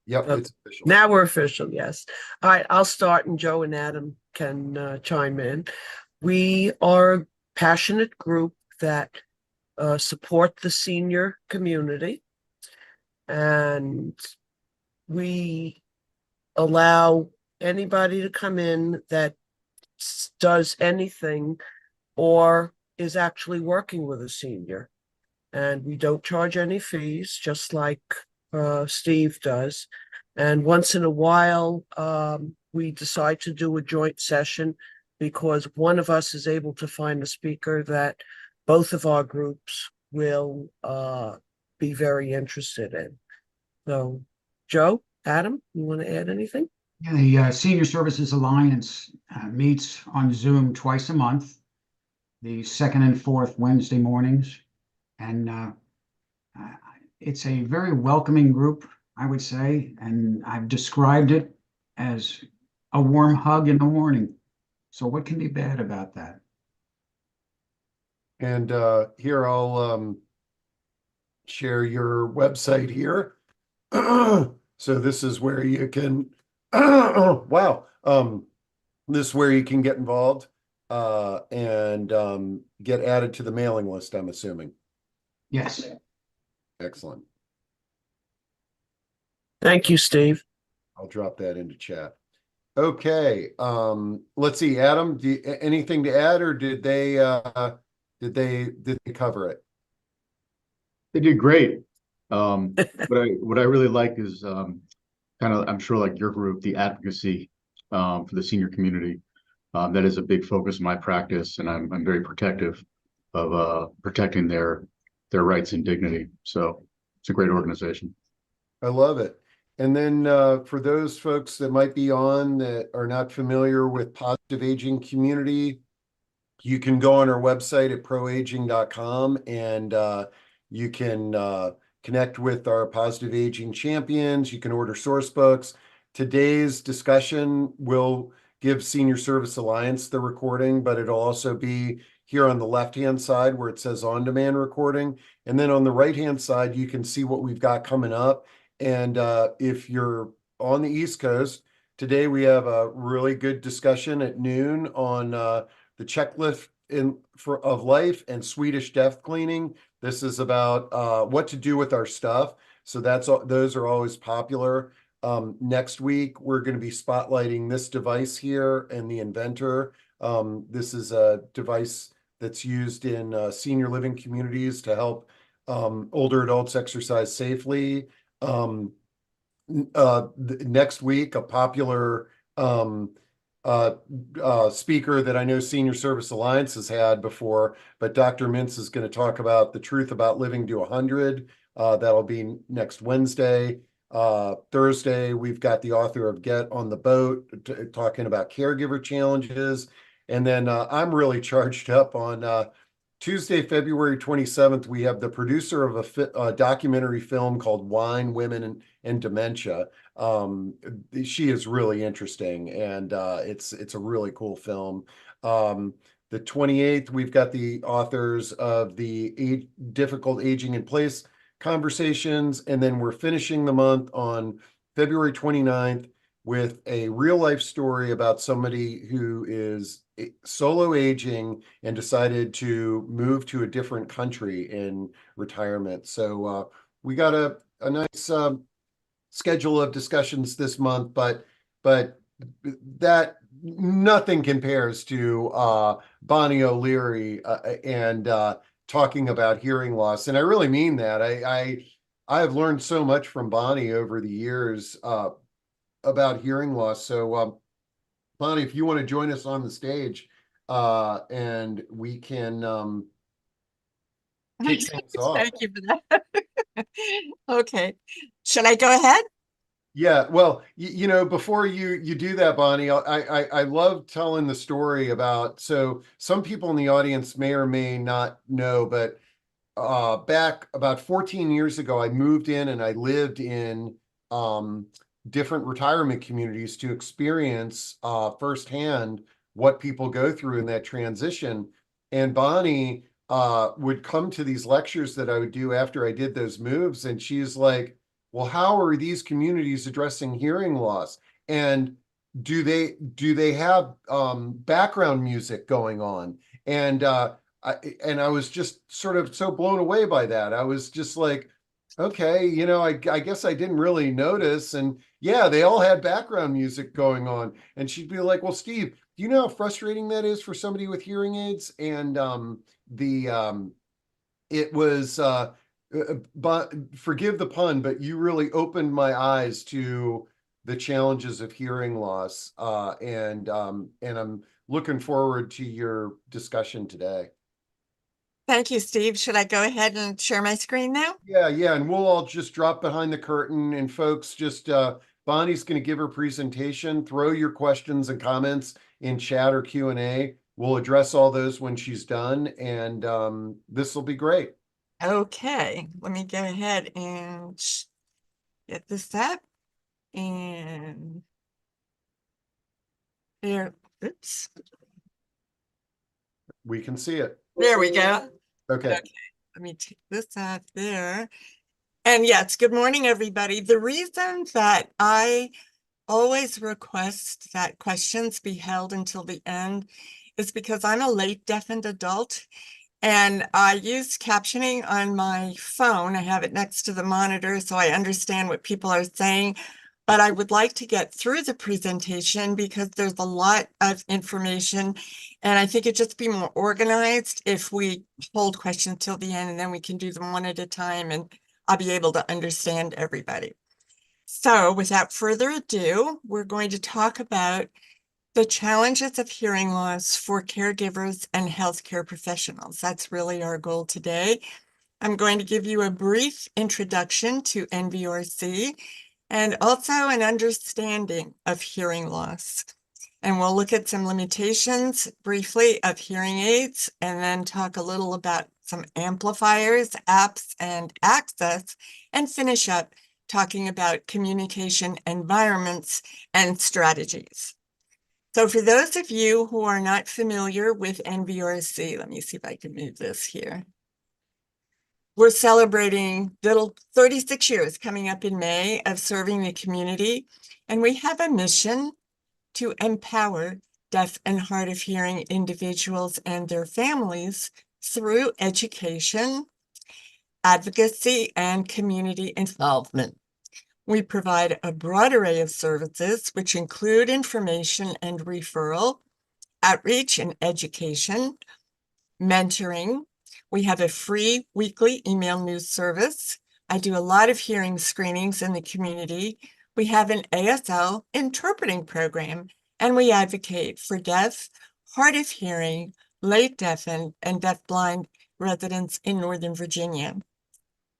Yep, Okay. it's official. Now we're official, yes. All right, I'll start and Joe and Adam can chime in. We are a passionate group that support the senior community, and we allow anybody to come in that does anything or is actually working with a senior. And we don't charge any fees, just like Steve does. And once in a while, we decide to do a joint session because one of us is able to find a speaker that both of our groups will be very interested in. So, Joe, Adam, you want to add anything? Yeah, the Senior Services Alliance meets on Zoom twice a month, the second and fourth Wednesday mornings. And uh, it's a very welcoming group, I would say. And I've described it as a warm hug in the morning. So what can be bad about that? And here I'll share your website here. So this is where you can, wow, this is where you can get involved and get added to the mailing list, I'm assuming. Yes. Excellent. Thank you, Steve. I'll drop that into chat. Okay, let's see, Adam, anything to add, or did they cover it? They did great. What I really like is kind of, I'm sure like your group, the advocacy for the senior community. That is a big focus of my practice, and I'm very protective of protecting their rights and dignity. So it's a great organization. I love it. And then for those folks that might be on that are not familiar with positive aging community, you can go on our website at proaging.com and you can connect with our positive aging champions. You can order source books. Today's discussion will give Senior Service Alliance the recording, but it'll also be here on the left-hand side where it says on-demand recording. And then on the right-hand side, you can see what we've got coming up. And if you're on the East Coast, today we have a really good discussion at noon on the checklist of life and Swedish death cleaning. This is about what to do with our stuff. So those are always popular. Next week, we're going to be spotlighting this device here and the inventor. This is a device that's used in senior living communities to help older adults exercise safely. Next week, a popular speaker that I know Senior Service Alliance has had before, but Dr. Mintz is going to talk about the truth about living to 100. That'll be next Wednesday. Thursday, we've got the author of Get on the Boat talking about caregiver challenges. And then I'm really charged up on Tuesday, February 27th, we have the producer of a documentary film called Wine, Women, and Dementia. She is really interesting, and it's a really cool film. The 28th, we've got the authors of the Difficult Aging in Place conversations, and then we're finishing the month on February 29th with a real life story about somebody who is solo aging and decided to move to a different country in retirement. So we got a nice schedule of discussions this month, but that nothing compares to Bonnie O'Leary and talking about hearing loss. And I really mean that. I have learned so much from Bonnie over the years about hearing loss. So Bonnie, if you want to join us on the stage, and we can kick things off. Thank you for that. Okay. Shall I go ahead? Yeah, well, you know, before you do that, Bonnie, I love telling the story about, so some people in the audience may or may not know, but back about 14 years ago, I moved in and I lived in different retirement communities to experience firsthand what people go through in that transition. And Bonnie would come to these lectures that I would do after I did those moves, and she's like, well, how are these communities addressing hearing loss? And do they have background music going on? And I was just sort of so blown away by that. I was just like, okay, I guess I didn't really notice. And yeah, they all had background music going on. And she'd be like, well, Steve, do you know how frustrating that is for somebody with hearing aids? And the it was but forgive the pun, but you really opened my eyes to the challenges of hearing loss. And I'm looking forward to your discussion today. Thank you, Steve. Should I go ahead and share my screen now? Yeah, and we'll all just drop behind the curtain, and folks, just Bonnie's going to give her presentation. Throw your questions and comments in chat or Q&A. We'll address all those when she's done, and this will be great. Okay, let me go ahead and get this up. And there, oops, We can see it. there we go. Okay. Okay, let me take this off there. And yes, good morning, everybody. The reason that I always request that questions be held until the end is because I'm a late deafened adult and I use captioning on my phone. I have it next to the monitor so I understand what people are saying, but I would like to get through the presentation because there's a lot of information and I think it'd just be more organized if we hold questions till the end and then we can do them one at a time and I'll be able to understand everybody. So without further ado, we're going to talk about the challenges of hearing loss for caregivers and healthcare professionals. That's really our goal today. I'm going to give you a brief introduction to NVRC and also an understanding of hearing loss. And we'll look at some limitations briefly of hearing aids and then talk a little about some amplifiers, apps, and access, and finish up talking about communication environments and strategies. So for those of you who are not familiar with NVRC, let me see if I can move this here. We're celebrating 36 years coming up in May of serving the community, and we have a mission to empower deaf and hard of hearing individuals and their families through education, advocacy, and community involvement. We provide a broad array of services, which include information and referral, outreach and education, mentoring. We have a free weekly email news service. I do a lot of hearing screenings in the community. We have an ASL interpreting program, and we advocate for deaf, hard of hearing, late deafened, and deafblind residents in Northern Virginia.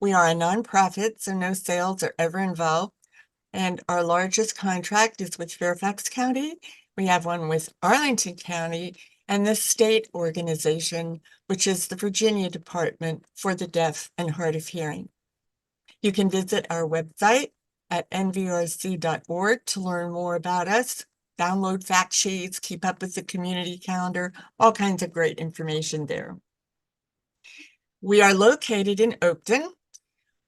We are a nonprofit, so no sales are ever involved. And our largest contract is with Fairfax County. We have one with Arlington County and the state organization, which is the Virginia Department for the Deaf and Hard of Hearing. You can visit our website at nvrc.org to learn more about us, download fact sheets, keep up with the community calendar, all kinds of great information there. We are located in Oakton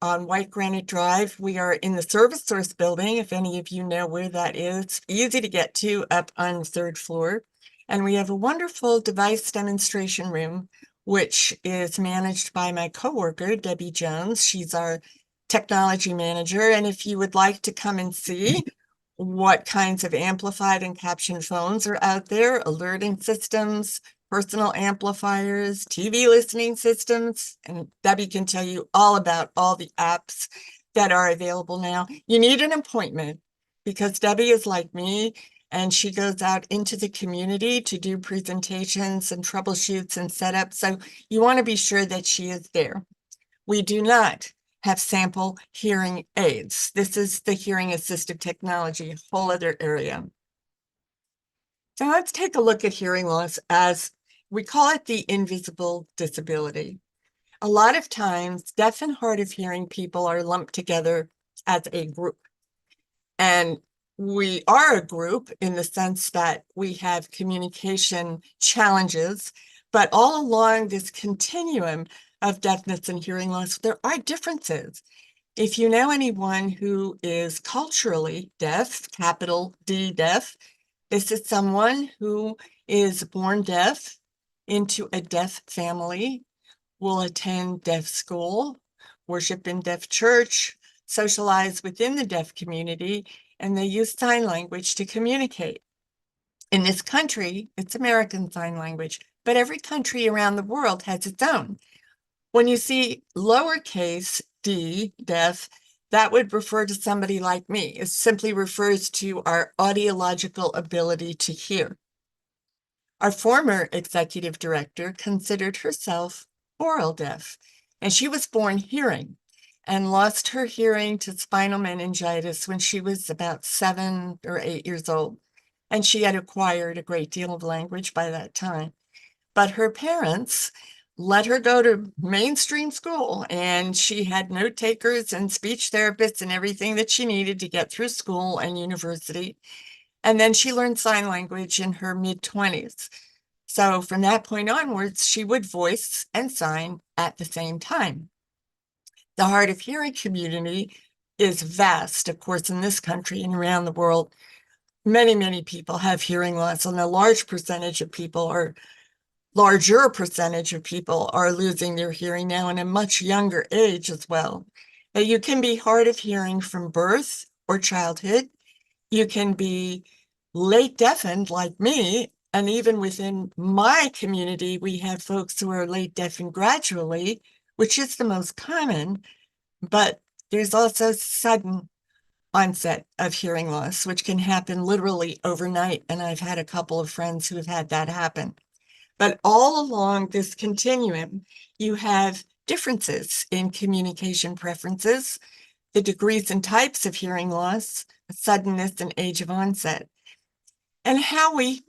on White Granite Drive. We are in the Service Source building, if any of you know where that is. Easy to get to up on the 3rd floor. And we have a wonderful device demonstration room, which is managed by my coworker, Debbie Jones. She's our technology manager. And if you would like to come and see what kinds of amplified and captioned phones are out there, alerting systems, personal amplifiers, TV listening systems, and Debbie can tell you all about all the apps that are available now. You need an appointment because Debbie is like me and she goes out into the community to do presentations and troubleshoots and setups. So you want to be sure that she is there. We do not have sample hearing aids. This is the hearing assistive technology, a whole other area. So let's take a look at hearing loss as we call it the invisible disability. A lot of times, deaf and hard of hearing people are lumped together as a group. And we are a group in the sense that we have communication challenges, but all along this continuum of deafness and hearing loss, there are differences. If you know anyone who is culturally deaf, capital D deaf, this is someone who is born deaf into a deaf family, will attend deaf school, worship in deaf church, socialize within the deaf community, and they use sign language to communicate. In this country, it's American Sign Language, but every country around the world has its own. When you see lowercase d, deaf, that would refer to somebody like me. It simply refers to our audiological ability to hear. Our former executive director considered herself oral deaf, and she was born hearing and lost her hearing to spinal meningitis when she was about 7 or 8 years old. And she had acquired a great deal of language by that time. But her parents let her go to mainstream school, and she had note takers and speech therapists and everything that she needed to get through school and university. And then she learned sign language in her mid-20s. So from that point onwards, she would voice and sign at the same time. The hard of hearing community is vast, of course, in this country and around the world. Many, many people have hearing loss, and a larger percentage of people are losing their hearing now, and a much younger age as well. Now, you can be hard of hearing from birth or childhood. You can be late deafened like me, and even within my community, we have folks who are late deafened gradually, which is the most common, but there's also sudden onset of hearing loss, which can happen literally overnight, and I've had a couple of friends who have had that happen. But all along this continuum, you have differences in communication preferences, the degrees and types of hearing loss, suddenness, and age of onset, and how we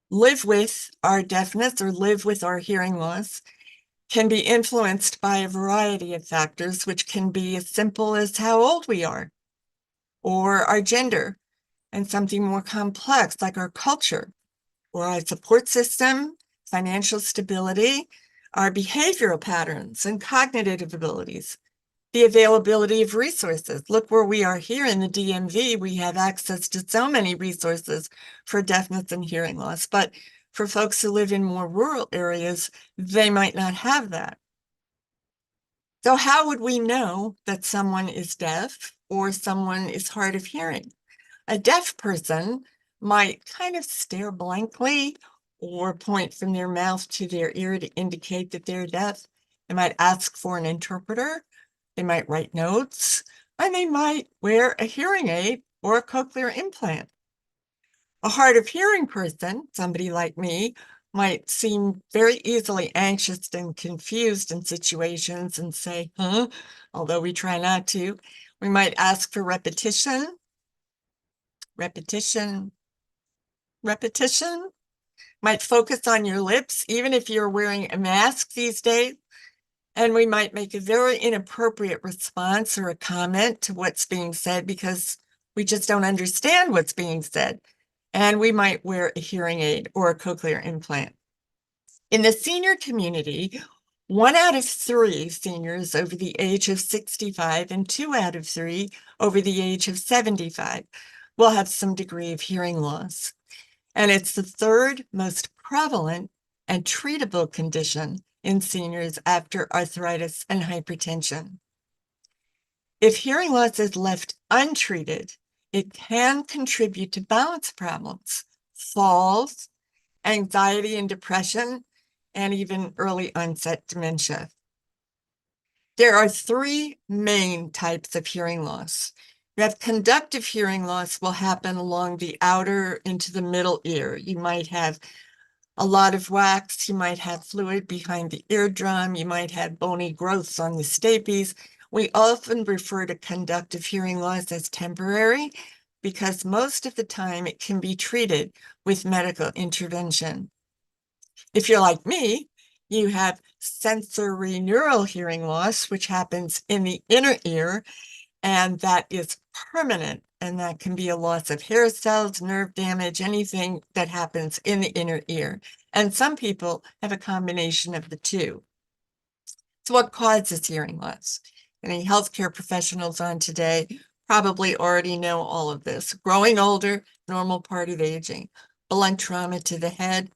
live with our deafness or live with our hearing loss can be influenced by a variety of factors, which can be as simple as how old we are, or our gender, and something more complex like our culture, or our support system, financial stability, our behavioral patterns and cognitive abilities, the availability of resources. Look where we are here in the DMV. We have access to so many resources for deafness and hearing loss, but for folks who live in more rural areas, they might not have that. So how would we know that someone is deaf or someone is hard of hearing? A deaf person might kind of stare blankly or point from their mouth to their ear to indicate that they're deaf. They might ask for an interpreter. They might write notes, and they might wear a hearing aid or a cochlear implant. A hard of hearing person, somebody like me, might seem very easily anxious and confused in situations and say, huh? Although we try not to. We might ask for repetition, repetition, repetition. Might focus on your lips, even if you're wearing a mask these days. And we might make a very inappropriate response or a comment to what's being said because we just don't understand what's being said. And we might wear a hearing aid or a cochlear implant. In the senior community, 1 out of 3 seniors over the age of 65 and 2 out of 3 over the age of 75 will have some degree of hearing loss. And it's the third most prevalent and treatable condition in seniors after arthritis and hypertension. If hearing loss is left untreated, it can contribute to balance problems, falls, anxiety and depression, and even early onset dementia. There are 3 main types of hearing loss. You have conductive hearing loss will happen along the outer into the middle ear. You might have a lot of wax, you might have fluid behind the eardrum, you might have bony growths on the stapes. We often refer to conductive hearing loss as temporary because most of the time it can be treated with medical intervention. If you're like me, you have sensory neural hearing loss, which happens in the inner ear, and that is permanent. And that can be a loss of hair cells, nerve damage, anything that happens in the inner ear. And some people have a combination of the two. So what causes hearing loss? Any healthcare professionals on today probably already know all of this. Growing older, normal part of aging. Blunt trauma to the head,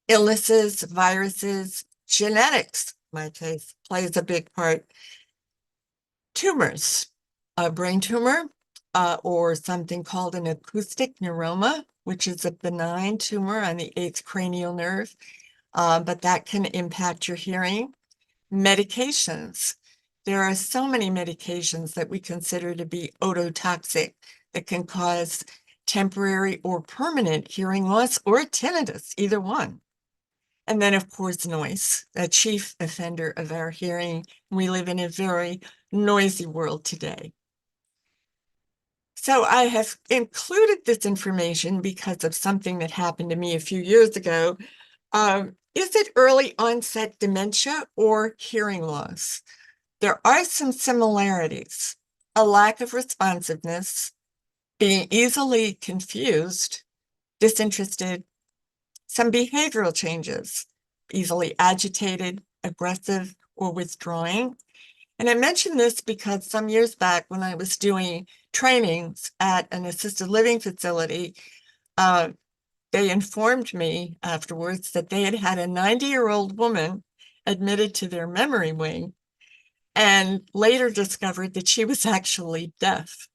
illnesses, viruses, genetics, in my case, plays a big part. Tumors, a brain tumor, or something called an acoustic neuroma, which is a benign tumor on the 8th cranial nerve, but that can impact your hearing. Medications. There are so many medications that we consider to be ototoxic that can cause temporary or permanent hearing loss or tinnitus, either one. And then, of course, noise, a chief offender of our hearing. We live in a very noisy world today. So I have included this information because of something that happened to me a few years ago. Is it early onset dementia or hearing loss? There are some similarities: a lack of responsiveness, being easily confused, disinterested, some behavioral changes, easily agitated, aggressive, or withdrawing. And I mention this because some years back when I was doing trainings at an assisted living facility, they informed me afterwards that they had had a 90-year-old woman admitted to their memory wing and later discovered that she was actually deaf.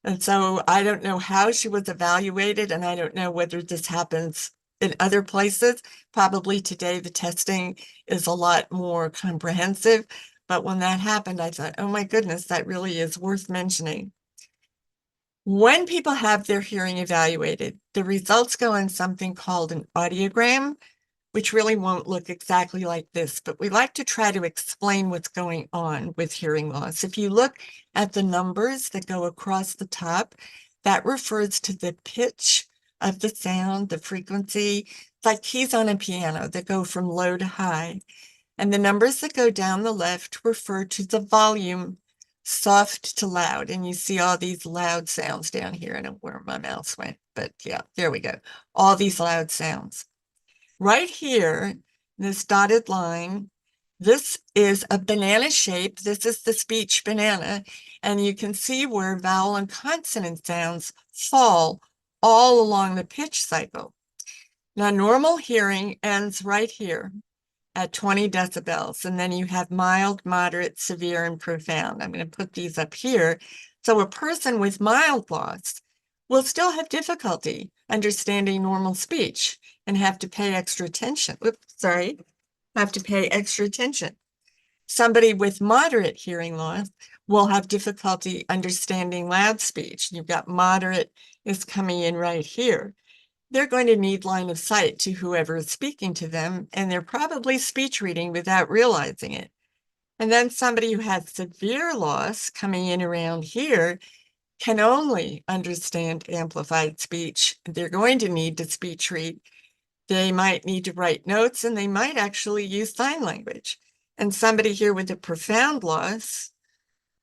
And so I don't know how she was evaluated, and I don't know whether this happens in other places. Probably today the testing is a lot more comprehensive, but when that happened, I thought, oh my goodness, that really is worth mentioning. When people have their hearing evaluated, the results go in something called an audiogram, which really won't look exactly like this, but we like to try to explain what's going on with hearing loss. If you look at the numbers that go across the top, that refers to the pitch of the sound, the frequency. It's like keys on a piano that go from low to high. And the numbers that go down the left refer to the volume, soft to loud. And you see all these loud sounds down here. I don't know where my mouse went, but yeah, there we go. All these loud sounds. Right here, this dotted line, this is a banana shape. This is the speech banana. And you can see where vowel and consonant sounds fall all along the pitch cycle. Now, normal hearing ends right here at 20 decibels. And then you have mild, moderate, severe, and profound. I'm going to put these up here. So a person with mild loss will still have difficulty understanding normal speech and have to pay extra attention. Have to pay extra attention. Somebody with moderate hearing loss will have difficulty understanding loud speech. You've got moderate is coming in right here. They're going to need line of sight to whoever is speaking to them, and they're probably speech reading without realizing it. And then somebody who has severe loss coming in around here can only understand amplified speech. They're going to need to speech read. They might need to write notes, and they might actually use sign language. And somebody here with a profound loss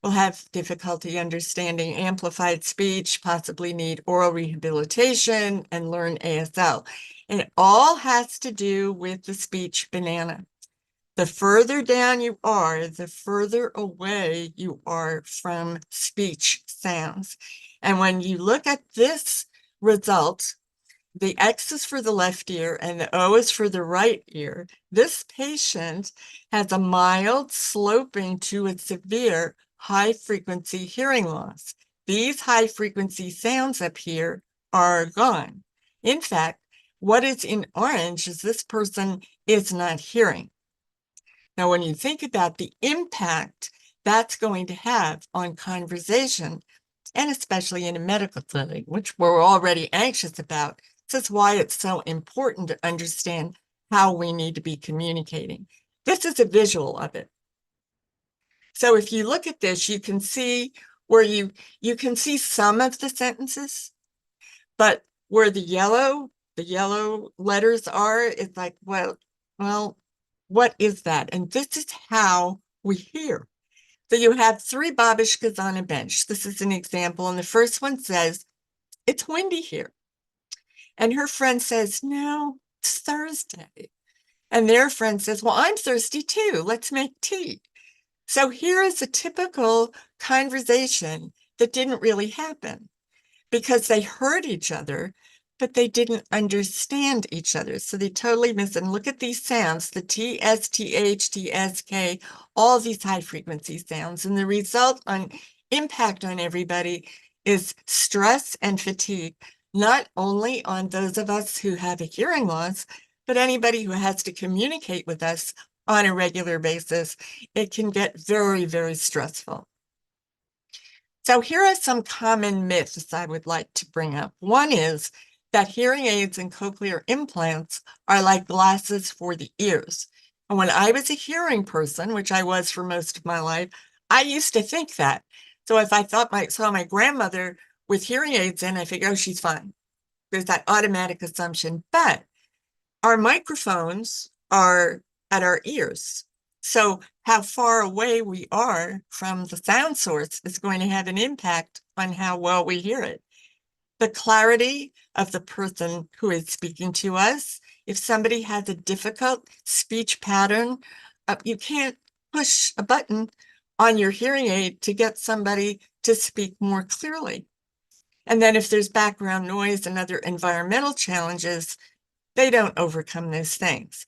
will have difficulty understanding amplified speech, possibly need oral rehabilitation, and learn ASL. And it all has to do with the speech banana. The further down you are, the further away you are from speech sounds. And when you look at this result, the X is for the left ear and the O is for the right ear. This patient has a mild sloping to a severe high frequency hearing loss. These high frequency sounds up here are gone. In fact, what is in orange is this person is not hearing. Now, when you think about the impact that's going to have on conversation, and especially in a medical setting, which we're already anxious about, this is why it's so important to understand how we need to be communicating. This is a visual of it. So if you look at this, you can see where you can see some of the sentences, but where the yellow letters are, it's like, well, what is that? And this is how we hear. So you have 3 babushkas on a bench. This is an example. And the first one says, it's windy here. And her friend says, no, it's Thursday. And their friend says, well, I'm thirsty too. Let's make tea. So here is a typical conversation that didn't really happen because they heard each other, but they didn't understand each other. So they totally missed it. And look at these sounds, the T, S, T, H, T, S, K, all these high frequency sounds. And the result on impact on everybody is stress and fatigue, not only on those of us who have a hearing loss, but anybody who has to communicate with us on a regular basis. It can get very, very stressful. So here are some common myths I would like to bring up. One is that hearing aids and cochlear implants are like glasses for the ears. And when I was a hearing person, which I was for most of my life, I used to think that. So if I saw my grandmother with hearing aids in, I figured, oh, she's fine. There's that automatic assumption. But our microphones are at our ears. So how far away we are from the sound source is going to have an impact on how well we hear it. The clarity of the person who is speaking to us. If somebody has a difficult speech pattern, you can't push a button on your hearing aid to get somebody to speak more clearly. And then if there's background noise and other environmental challenges, they don't overcome those things.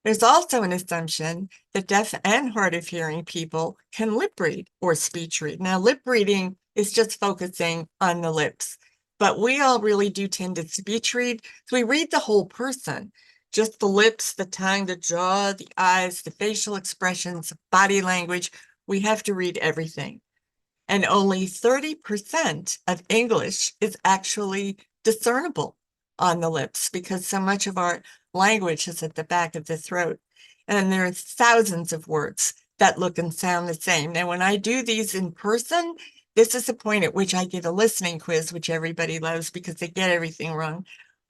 There's also an assumption that deaf and hard of hearing people can lip read or speech read. Now, lip reading is just focusing on the lips, but we all really do tend to speech read. So we read the whole person, just the lips, the tongue, the jaw, the eyes, the facial expressions, body language. We have to read everything. And only 30% of English is actually discernible on the lips because so much of our language is at the back of the throat. And there are thousands of words that look and sound the same. Now, when I do these in person, this is the point at which I give a listening quiz, which everybody loves because they get everything wrong.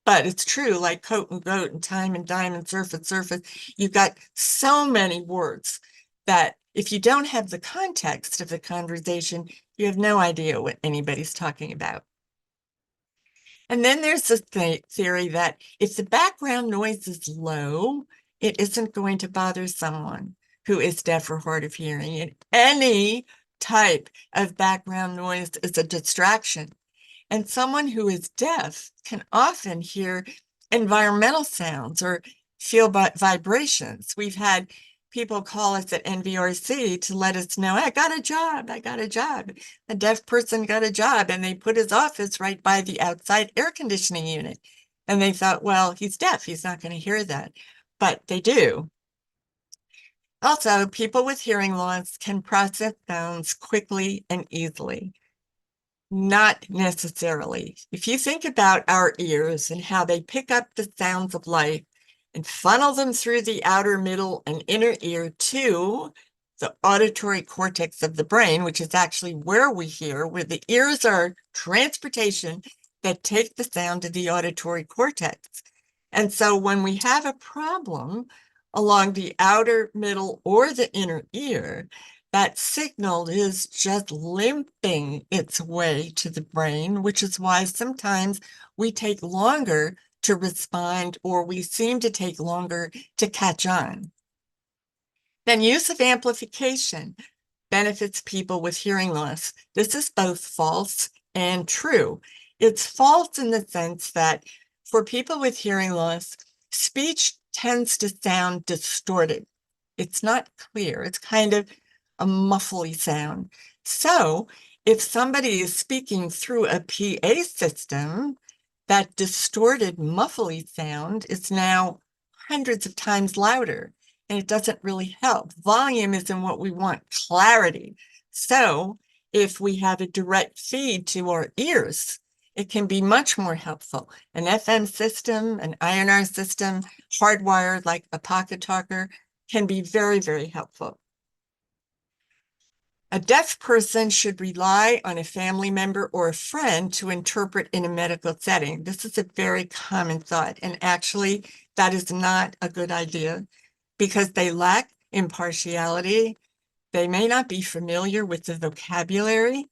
But it's true, like coat and goat and time and dime and surface. You've got so many words that if you don't have the context of the conversation, you have no idea what anybody's talking about. And then there's the theory that if the background noise is low, it isn't going to bother someone who is deaf or hard of hearing. And any type of background noise is a distraction. And someone who is deaf can often hear environmental sounds or feel vibrations. We've had people call us at NVRC to let us know, I got a job. A deaf person got a job, and they put his office right by the outside air conditioning unit. And they thought, well, he's deaf. He's not going to hear that. But they do. Also, people with hearing loss can process sounds quickly and easily. Not necessarily. If you think about our ears and how they pick up the sounds of life and funnel them through the outer, middle, and inner ear to the auditory cortex of the brain, which is actually where we hear, where the ears are transportation that take the sound to the auditory cortex. And so when we have a problem along the outer, middle, or the inner ear, that signal is just limping its way to the brain, which is why sometimes we take longer to respond, or we seem to take longer to catch on. Then use of amplification benefits people with hearing loss. This is both false and true. It's false in the sense that for people with hearing loss, speech tends to sound distorted. It's not clear. It's kind of a muffly sound. So if somebody is speaking through a PA system, that distorted muffly sound is now hundreds of times louder, and it doesn't really help. Volume isn't what we want, clarity. So if we have a direct feed to our ears, it can be much more helpful. An FM system, an INR system, hardwired like a pocket talker can be very, very helpful. A deaf person should rely on a family member or a friend to interpret in a medical setting. This is a very common thought, and actually that is not a good idea because they lack impartiality. They may not be familiar with the vocabulary.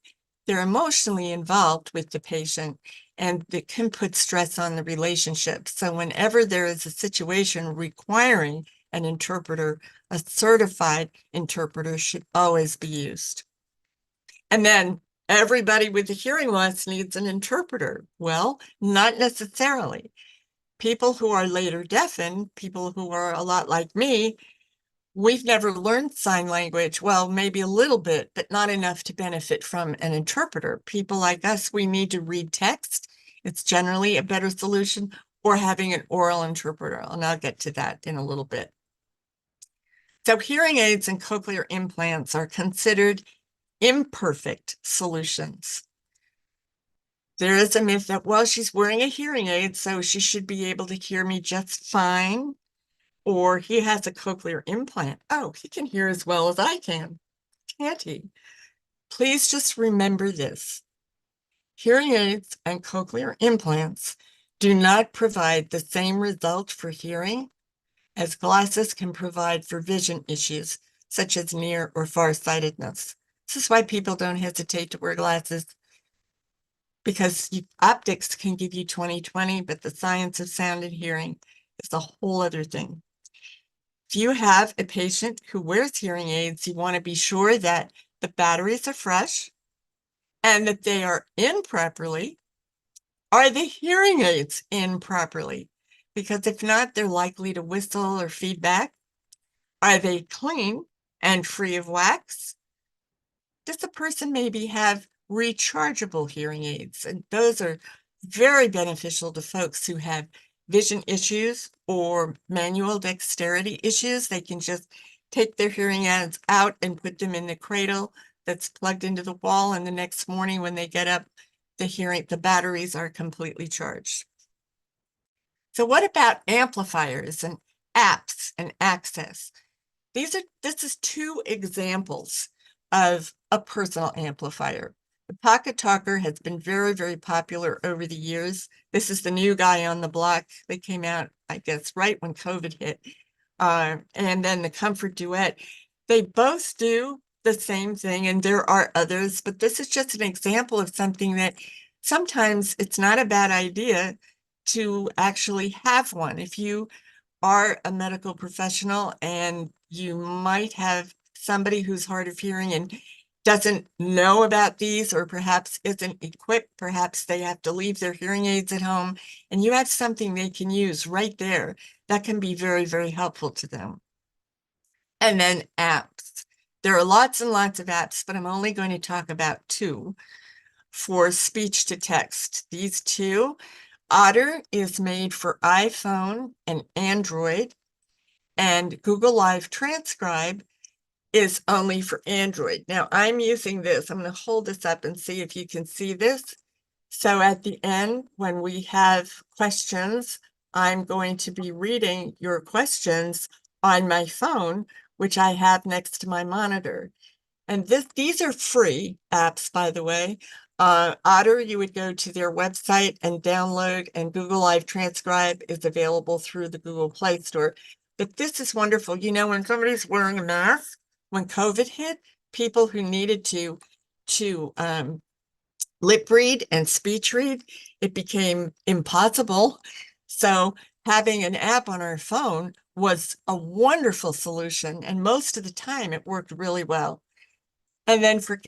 They're emotionally involved with the patient, and it can put stress on the relationship. So whenever there is a situation requiring an interpreter, a certified interpreter should always be used. And then everybody with a hearing loss needs an interpreter. Well, not necessarily. People who are later deafened, people who are a lot like me, we've never learned sign language. Well, maybe a little bit, but not enough to benefit from an interpreter. People like us, we need to read text. It's generally a better solution, or having an oral interpreter. And I'll get to that in a little bit. So hearing aids and cochlear implants are considered imperfect solutions. There is a myth that, well, she's wearing a hearing aid, so she should be able to hear me just fine. Or he has a cochlear implant. Oh, he can hear as well as I can, can't he? Please just remember this. Hearing aids and cochlear implants do not provide the same result for hearing as glasses can provide for vision issues, such as near or farsightedness. This is why people don't hesitate to wear glasses, because optics can give you 20/20, but the science of sound and hearing is a whole other thing. If you have a patient who wears hearing aids, you want to be sure that the batteries are fresh and that they are in properly. Are the hearing aids in properly? Because if not, they're likely to whistle or feedback. Are they clean and free of wax? Does the person maybe have rechargeable hearing aids? And those are very beneficial to folks who have vision issues or manual dexterity issues. They can just take their hearing aids out and put them in the cradle that's plugged into the wall, and the next morning when they get up, the batteries are completely charged. So what about amplifiers and apps and access? This is two examples of a personal amplifier. The Pocket Talker has been very, very popular over the years. This is the new guy on the block. They came out, I guess, right when COVID hit. And then the Comfort Duet. They both do the same thing, and there are others, but this is just an example of something that sometimes it's not a bad idea to actually have one. If you are a medical professional and you might have somebody who's hard of hearing and doesn't know about these, or perhaps isn't equipped, perhaps they have to leave their hearing aids at home, and you have something they can use right there, that can be very, very helpful to them. And then apps. There are lots and lots of apps, but I'm only going to talk about two for speech to text. These two, Otter is made for iPhone and Android, and Google Live Transcribe is only for Android. Now I'm using this. I'm going to hold this up and see if you can see this. So at the end, when we have questions, I'm going to be reading your questions on my phone, which I have next to my monitor. And these are free apps, by the way. Otter, you would go to their website and download, and Google Live Transcribe is available through the Google Play Store. But this is wonderful. You know, when somebody's wearing a mask, when COVID hit, people who needed to lip read and speech read, it became impossible. So having an app on our phone was a wonderful solution, and most of the time it worked really well. And then for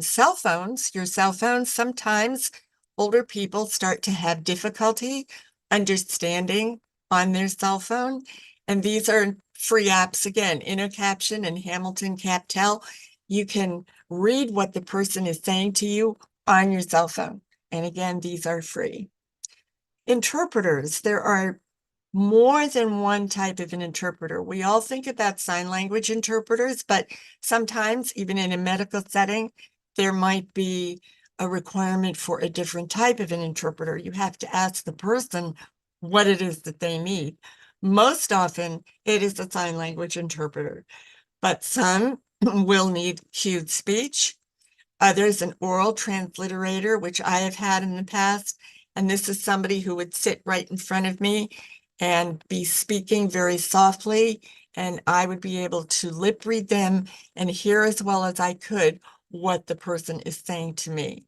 cell phones, your cell phones, sometimes older people start to have difficulty understanding on their cell phone. And these are free apps, again, InnoCaption and Hamilton CapTel. You can read what the person is saying to you on your cell phone. And again, these are free. Interpreters, there are more than one type of an interpreter. We all think about sign language interpreters, but sometimes even in a medical setting, there might be a requirement for a different type of an interpreter. You have to ask the person what it is that they need. Most often it is a sign language interpreter, but some will need cued speech. Others an oral transliterator, which I have had in the past. And this is somebody who would sit right in front of me and be speaking very softly, and I would be able to lip read them and hear as well as I could what the person is saying to me.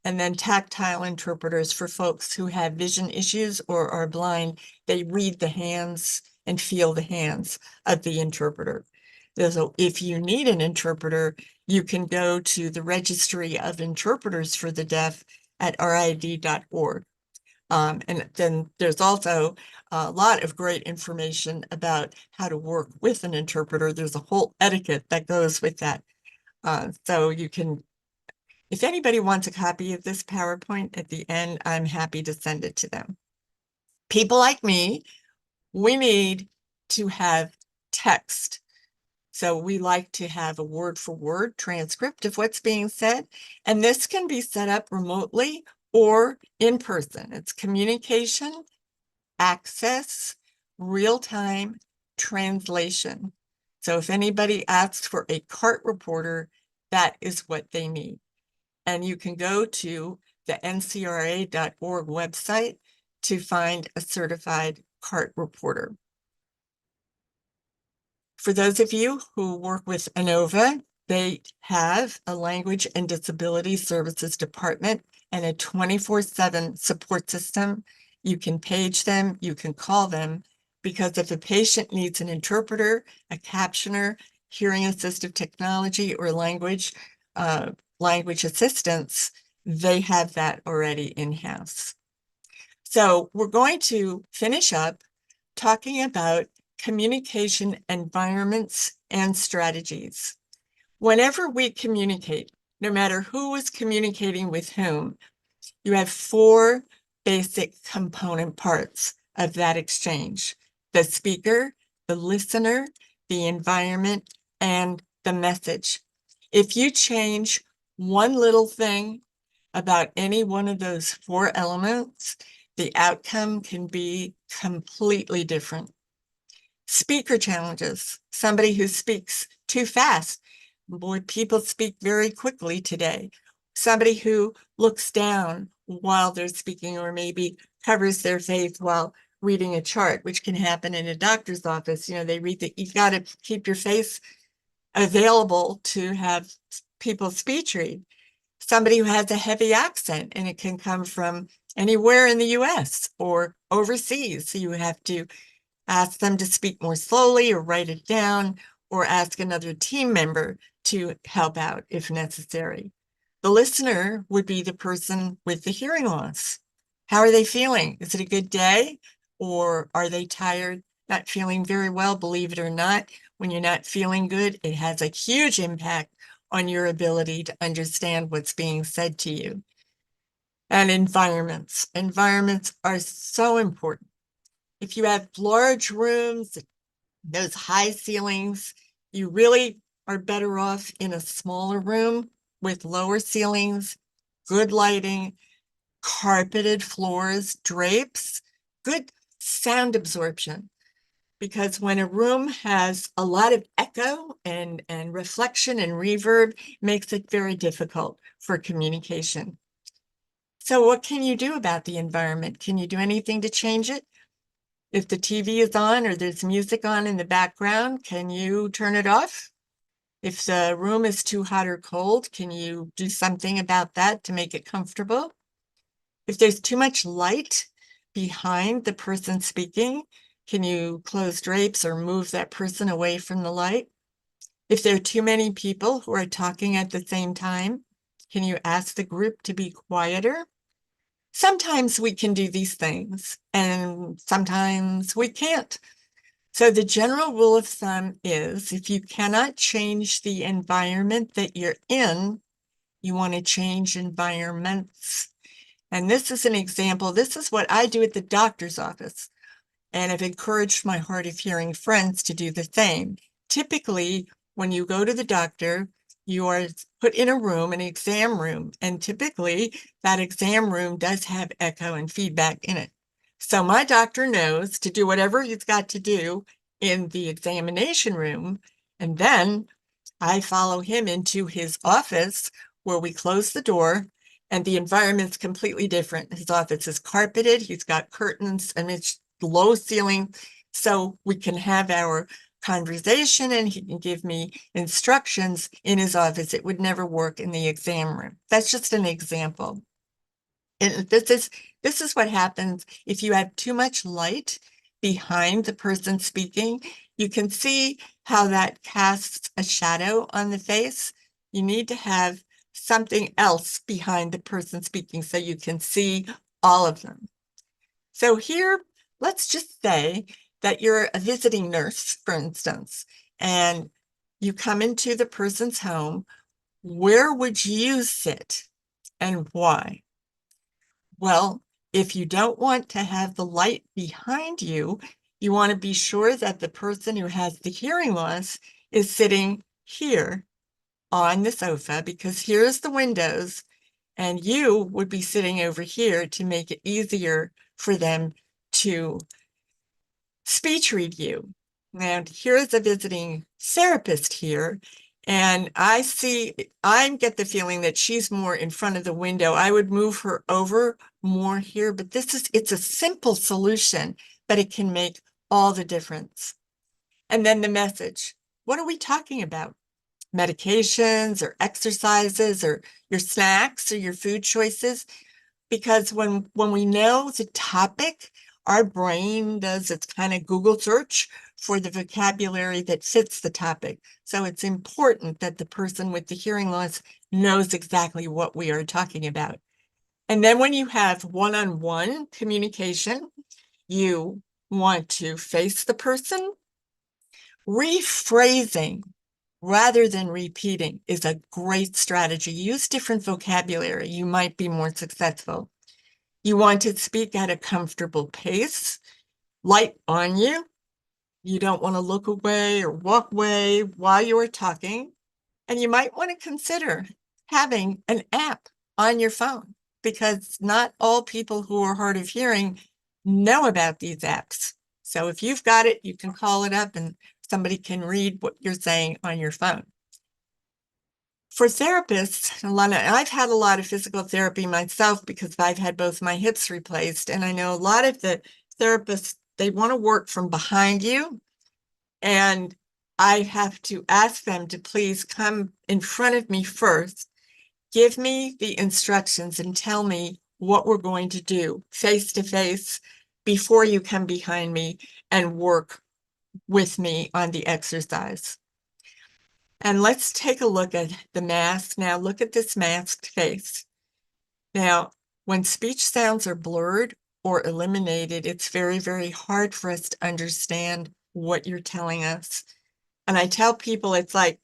And then tactile interpreters for folks who have vision issues or are blind. They read the hands and feel the hands of the interpreter. So if you need an interpreter, you can go to the Registry of Interpreters for the Deaf at rid.org. And then there's also a lot of great information about how to work with an interpreter. There's a whole etiquette that goes with that. So you can, if anybody wants a copy of this PowerPoint at the end, I'm happy to send it to them. People like me, we need to have text. So we like to have a word-for-word transcript of what's being said, and this can be set up remotely or in person. It's communication, access, real-time translation. So if anybody asks for a CART reporter, that is what they need. And you can go to the ncra.org website to find a certified CART reporter. For those of you who work with ANOVA, they have a Language and Disability Services Department and a 24/7 support system. You can page them, you can call them, because if a patient needs an interpreter, a captioner, hearing assistive technology, or language assistance, they have that already in-house. So we're going to finish up talking about communication environments and strategies. Whenever we communicate, no matter who is communicating with whom, you have 4 basic component parts of that exchange: the speaker, the listener, the environment, and the message. If you change one little thing about any one of those 4 elements, the outcome can be completely different. Speaker challenges, somebody who speaks too fast. Boy, people speak very quickly today. Somebody who looks down while they're speaking, or maybe covers their face while reading a chart, which can happen in a doctor's office. You know, they read you've got to keep your face available to have people speech read. Somebody who has a heavy accent, and it can come from anywhere in the US or overseas. So you have to ask them to speak more slowly or write it down, or ask another team member to help out if necessary. The listener would be the person with the hearing loss. How are they feeling? Is it a good day? Or are they tired, not feeling very well? Believe it or not, when you're not feeling good, it has a huge impact on your ability to understand what's being said to you. And environments. Environments are so important. If you have large rooms, those high ceilings, you really are better off in a smaller room with lower ceilings, good lighting, carpeted floors, drapes, good sound absorption. Because when a room has a lot of echo and reflection and reverb, makes it very difficult for communication. So what can you do about the environment? Can you do anything to change it? If the TV is on or there's music on in the background, can you turn it off? If the room is too hot or cold, can you do something about that to make it comfortable? If there's too much light behind the person speaking, can you close drapes or move that person away from the light? If there are too many people who are talking at the same time, can you ask the group to be quieter? Sometimes we can do these things, and sometimes we can't. So the general rule of thumb is, if you cannot change the environment that you're in, you want to change environments. And this is an example. This is what I do at the doctor's office. And I've encouraged my hard of hearing friends to do the same. Typically, when you go to the doctor, you are put in a room, an exam room, and typically that exam room does have echo and feedback in it. So my doctor knows to do whatever he's got to do in the examination room, and then I follow him into his office where we close the door, and the environment's completely different. His office is carpeted, he's got curtains, and it's low ceiling, so we can have our conversation and he can give me instructions in his office. It would never work in the exam room. That's just an example. And this is what happens if you have too much light behind the person speaking, you can see how that casts a shadow on the face. You need to have something else behind the person speaking so you can see all of them. So here, let's just say that you're a visiting nurse, for instance, and you come into the person's home. Where would you sit and why? Well, if you don't want to have the light behind you, you want to be sure that the person who has the hearing loss is sitting here on the sofa, because here's the windows, and you would be sitting over here to make it easier for them to speech read you. And here's a visiting therapist here, and I get the feeling that she's more in front of the window. I would move her over more here, but it's a simple solution, but it can make all the difference. And then the message. What are we talking about? Medications or exercises or your snacks or your food choices? Because when we know the topic, our brain does its kind of Google search for the vocabulary that fits the topic. So it's important that the person with the hearing loss knows exactly what we are talking about. And then when you have one-on-one communication, you want to face the person. Rephrasing rather than repeating is a great strategy. Use different vocabulary. You might be more successful. You want to speak at a comfortable pace, light on you. You don't want to look away or walk away while you are talking. And you might want to consider having an app on your phone, because not all people who are hard of hearing know about these apps. So if you've got it, you can call it up and somebody can read what you're saying on your phone. For therapists, I've had a lot of physical therapy myself because I've had both my hips replaced. And I know a lot of the therapists, they want to work from behind you. And I have to ask them to please come in front of me first, give me the instructions and tell me what we're going to do face to face before you come behind me and work with me on the exercise. And let's take a look at the mask. Now look at this masked face. Now, when speech sounds are blurred or eliminated, it's very, very hard for us to understand what you're telling us. And I tell people it's like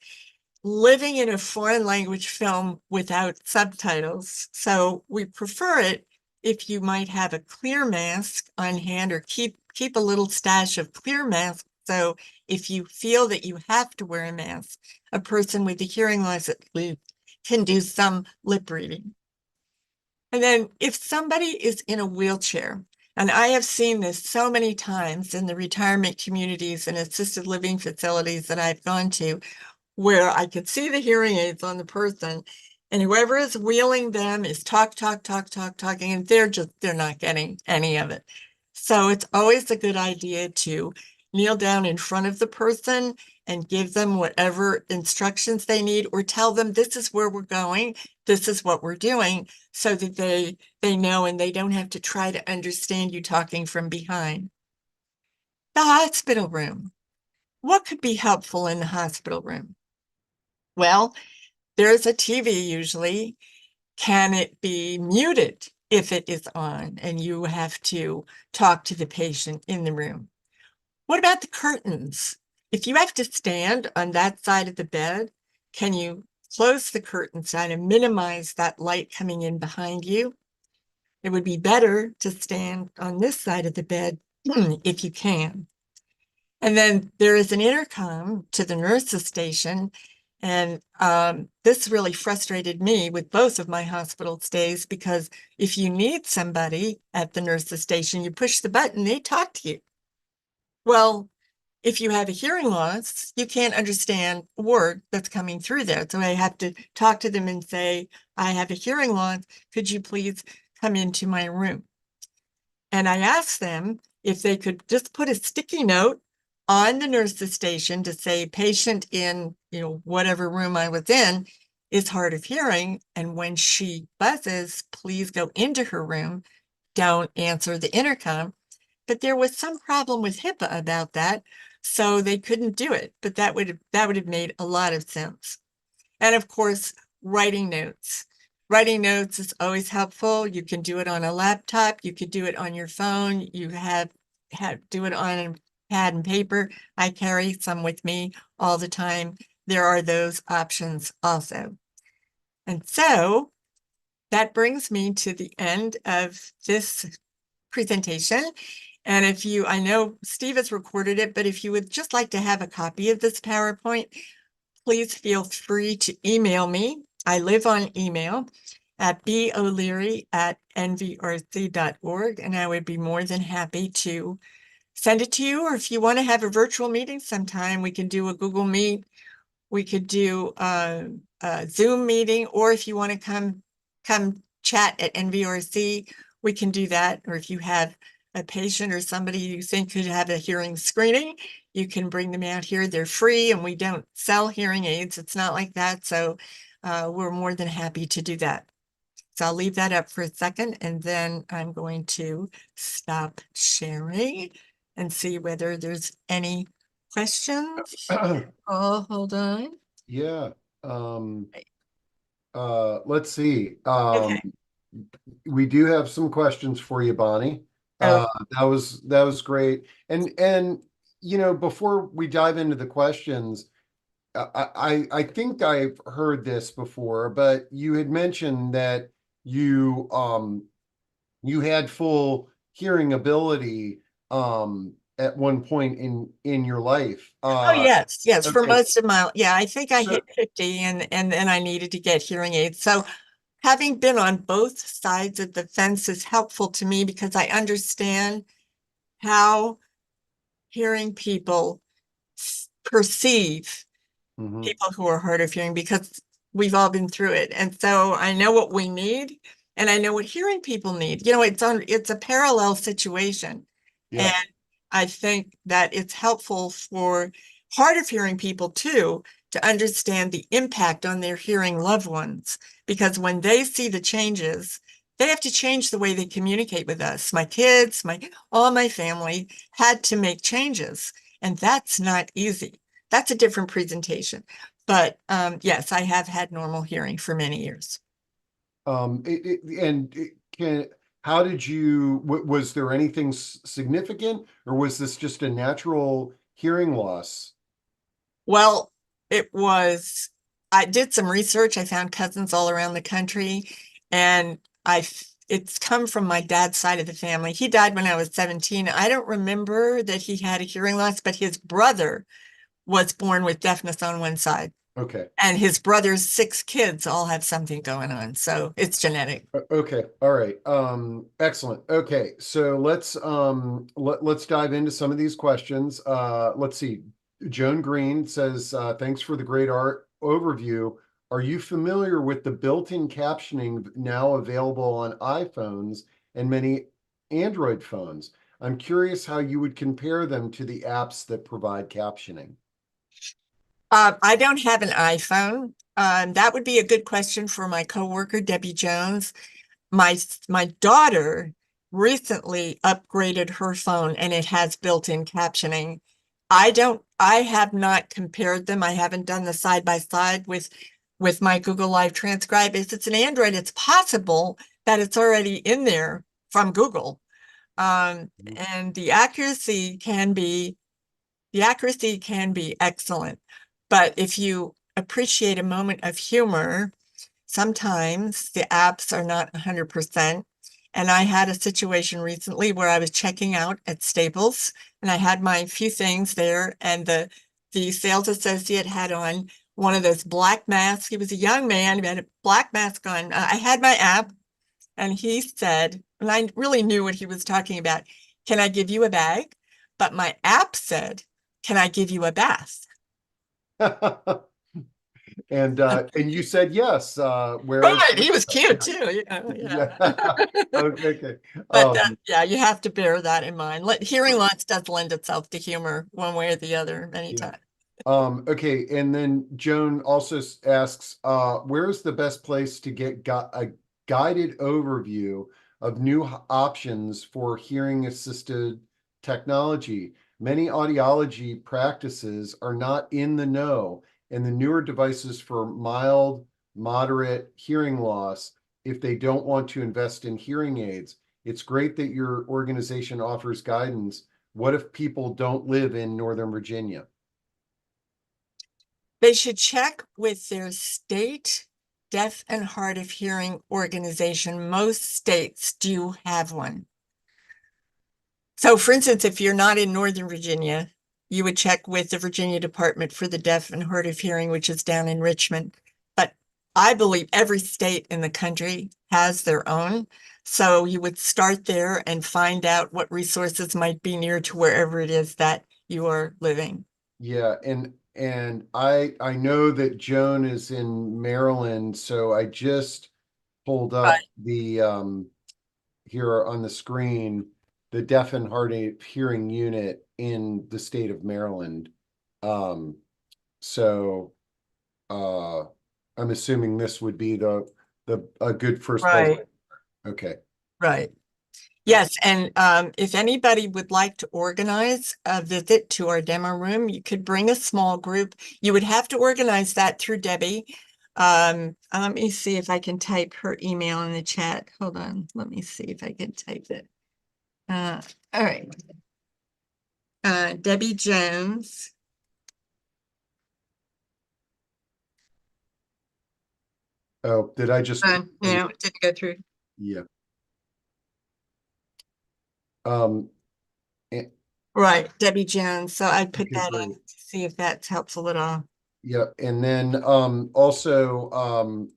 living in a foreign language film without subtitles. So we prefer it if you might have a clear mask on hand, or keep a little stash of clear masks. So if you feel that you have to wear a mask, a person with a hearing loss at least can do some lip reading. And then if somebody is in a wheelchair, and I have seen this so many times in the retirement communities and assisted living facilities that I've gone to, where I could see the hearing aids on the person, and whoever is wheeling them is talking, and they're not getting any of it. So it's always a good idea to kneel down in front of the person and give them whatever instructions they need, or tell them this is where we're going, this is what we're doing, so that they know and they don't have to try to understand you talking from behind. The hospital room. What could be helpful in the hospital room? Well, there's a TV usually. Can it be muted if it is on and you have to talk to the patient in the room? What about the curtains? If you have to stand on that side of the bed, can you close the curtain side and minimize that light coming in behind you? It would be better to stand on this side of the bed if you can. And then there is an intercom to the nurse's station. And this really frustrated me with both of my hospital stays, because if you need somebody at the nurse's station, you push the button, they talk to you. Well, if you have a hearing loss, you can't understand a word that's coming through there. So I have to talk to them and say, I have a hearing loss. Could you please come into my room? And I asked them if they could just put a sticky note on the nurse's station to say patient in, whatever room I was in is hard of hearing. And when she buzzes, please go into her room. Don't answer the intercom. but there was some problem with HIPAA about that, so they couldn't do it. But that would have made a lot of sense. And of course, writing notes. Writing notes is always helpful. You can do it on a laptop. You could do it on your phone. You have do it on a pad and paper. I carry some with me all the time. There are those options also. And so that brings me to the end of this presentation. And if you, I know Steve has recorded it, but if you would just like to have a copy of this PowerPoint, please feel free to email me. I live on email at boleary@nvrc.org, and I would be more than happy to send it to you. Or if you want to have a virtual meeting sometime, we can do a Google Meet. We could do a Zoom meeting, or if you want to come chat at NVRC, we can do that. Or if you have a patient or somebody you think could have a hearing screening, you can bring them out here. They're free, and we don't sell hearing aids. It's not like that. So we're more than happy to do that. So I'll leave that up for a second, and then I'm going to stop sharing and see whether there's any questions. Oh, hold on. Yeah. Let's see. Okay. We do have some questions for you, Bonnie. Oh. That was great. And you know, before we dive into the questions, I think I've heard this before, but you had mentioned that you you had full hearing ability at one point in your life. Oh, yes, yes, for Okay. most of my, yeah, I think I So, hit 50 and then I needed to get hearing aids. So having been on both sides of the fence is helpful to me because I understand how hearing people perceive mhm, people who are hard of hearing because we've all been through it. And so I know what we need and I know what hearing people need. You know, it's a parallel situation. yeah. And I think that it's helpful for hard of hearing people too to understand the impact on their hearing loved ones. Because when they see the changes, they have to change the way they communicate with us. My kids, all my family had to make changes, and that's not easy. That's a different presentation. But yes, I have had normal hearing for many years. How did you, was there anything significant, or was this just a natural hearing loss? Well, I did some research. I found cousins all around the country, and it's come from my dad's side of the family. He died when I was 17. I don't remember that he had a hearing loss, but his brother was born with deafness on one side. Okay. And his brother's 6 kids all have something going on. So it's genetic. Okay. All right. Excellent. Okay. So let's dive into some of these questions. Let's see. Joan Green says, thanks for the great art overview. Are you familiar with the built-in captioning now available on iPhones and many Android phones? I'm curious how you would compare them to the apps that provide captioning. I don't have an iPhone. That would be a good question for my coworker, Debbie Jones. My daughter recently upgraded her phone and it has built-in captioning. I have not compared them. I haven't done the side by side with my Google Live Transcribe. If it's an Android, it's possible that it's already in there from Google. And the accuracy can be excellent. But if you appreciate a moment of humor, sometimes the apps are not 100%. And I had a situation recently where I was checking out at Staples and I had my few things there, and the sales associate had on one of those black masks. He was a young man, he had a black mask on. I had my app and he said, and I really knew what he was talking about, "Can I give you a bag?" But my app said, "Can I give you a bath?" And you said yes, whereas Right, he was cute too. yeah. Okay, okay. But yeah, you have to bear that in mind. Hearing loss does lend itself to humor one way or the other Yeah. anytime. Okay, and then Joan also asks, where's the best place to get a guided overview of new options for hearing assisted technology. Many audiology practices are not in the know, and the newer devices for mild, moderate hearing loss, if they don't want to invest in hearing aids. It's great that your organization offers guidance. What if people don't live in Northern Virginia? They should check with their state deaf and hard of hearing organization. Most states do have one. So for instance, if you're not in Northern Virginia, you would check with the Virginia Department for the Deaf and Hard of Hearing, which is down in Richmond. But I believe every state in the country has their own. So you would start there and find out what resources might be near to wherever it is that you are living. Yeah, and I know that Joan is in Maryland, so I just pulled up the here on the screen the deaf and hard of hearing unit in the state of Maryland. Um, so I'm assuming this would be the a good first place. Right. Okay. Right. Yes, and if anybody would like to organize a visit to our demo room, you could bring a small group. You would have to organize that through Debbie. Let me see if I can type her email in the chat. Hold on, let me see if I can type it. All right. Debbie Jones. Oh, did I just No, it didn't go through. yeah. Um and- Right, Debbie Jones. So I put okay, that great. in to see if that helps a little. Yeah, and then also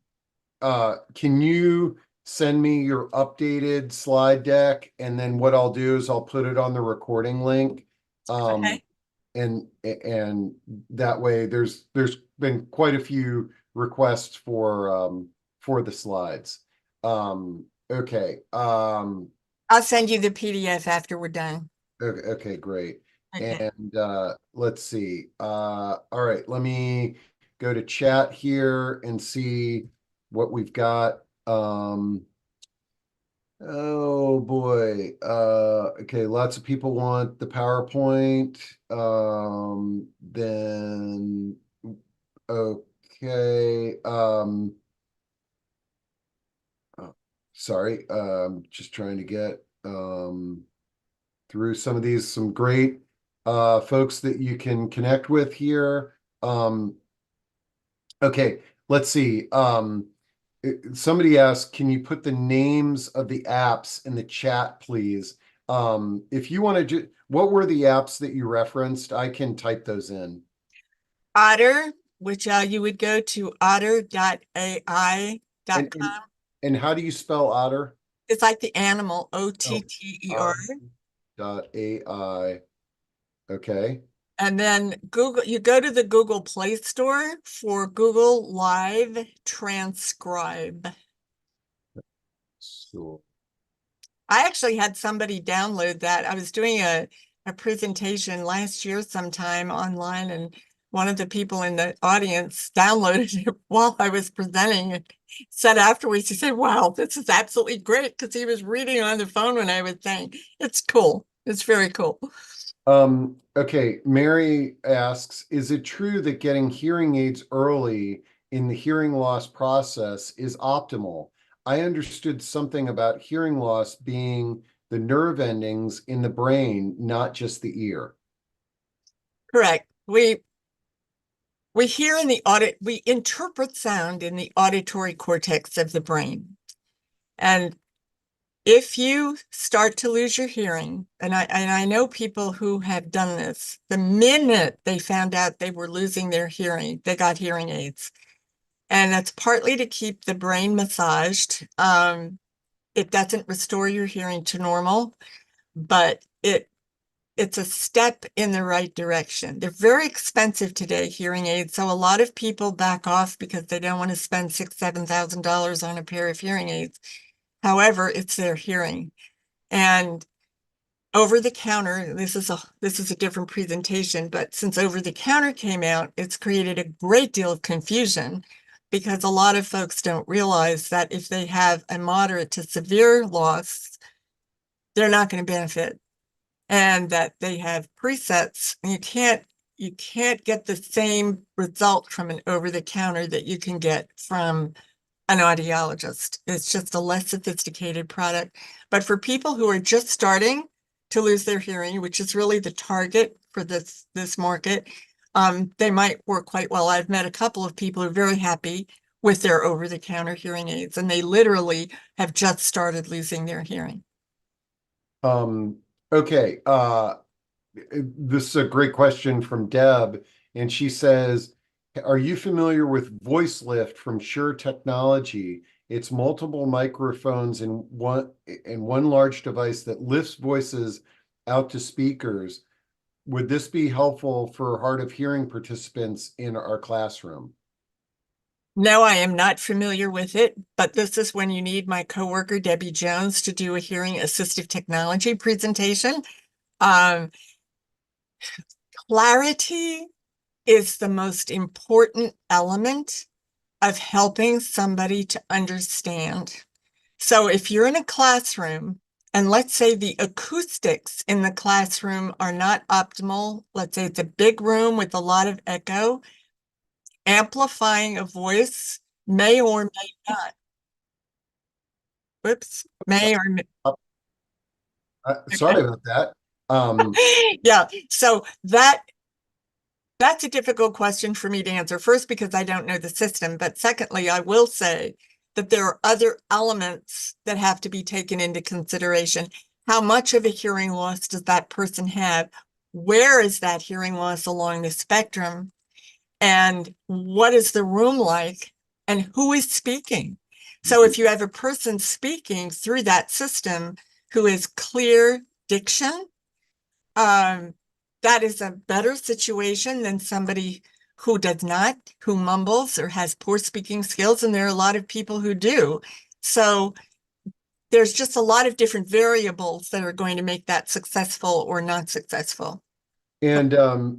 can you send me your updated slide deck, and then what I'll do is I'll put it on the recording link. Okay. And that way there's been quite a few requests for the slides. Okay. I'll send you the PDF after we're done. Okay, great. Okay. And let's see. All right, let me go to chat here and see what we've got. Oh boy. Okay, lots of people want the PowerPoint. Then okay. Oh, sorry. Just trying to get through some of these, some great folks that you can connect with here. Okay, let's see. Somebody asked, can you put the names of the apps in the chat, please? If you want to what were the apps that you referenced? I can type those in. Otter, which you would go to otter.ai.com. And how do you spell otter? It's like the animal, OTTER. AI. Okay. And then Google, you go to the Google Play Store for Google Live Transcribe. So I actually had somebody download that. I was doing a presentation last year sometime online, and one of the people in the audience downloaded it while I was presenting and said afterwards, he said, wow, this is absolutely great, because he was reading on the phone when I was saying. It's cool. It's very cool. Okay, Mary asks, is it true that getting hearing aids early in the hearing loss process is optimal? I understood something about hearing loss being the nerve endings in the brain, not just the ear. Correct. We hear in the we interpret sound in the auditory cortex of the brain. And if you start to lose your hearing, and I know people who have done this, the minute they found out they were losing their hearing, they got hearing aids. And that's partly to keep the brain massaged. It doesn't restore your hearing to normal, but it's a step in the right direction. They're very expensive today, hearing aids. So a lot of people back off because they don't want to spend $6,000, $7,000 on a pair of hearing aids. However, it's their hearing. And over the counter, this is a different presentation, but since over the counter came out, it's created a great deal of confusion, because a lot of folks don't realize that if they have a moderate to severe loss, they're not going to benefit. and that they have presets. And you can't get the same result from an over-the-counter that you can get from an audiologist. It's just a less sophisticated product. But for people who are just starting to lose their hearing, which is really the target for this market, they might work quite well. I've met a couple of people who are very happy with their over-the-counter hearing aids, and they literally have just started losing their hearing. Okay, this is a great question from Deb, and she says, are you familiar with Voice Lift from Shure Technology? It's multiple microphones in one large device that lifts voices out to speakers. Would this be helpful for hard of hearing participants in our classroom? No, I am not familiar with it, but this is when you need my coworker, Debbie Jones, to do a hearing assistive technology presentation. Clarity is the most important element of helping somebody to understand. So if you're in a classroom, and let's say the acoustics in the classroom are not optimal, let's say it's a big room with a lot of echo, amplifying a voice may or may not. Whoops, may or may. Sorry about that. Yeah, so that's a difficult question for me to answer. First, because I don't know the system, but secondly, I will say that there are other elements that have to be taken into consideration. How much of a hearing loss does that person have? Where is that hearing loss along the spectrum? And what is the room like? And who is speaking? So if you have a person speaking through that system who is clear diction, that is a better situation than somebody who does not, who mumbles or has poor speaking skills. And there are a lot of people who do. So there's just a lot of different variables that are going to make that successful or not successful. And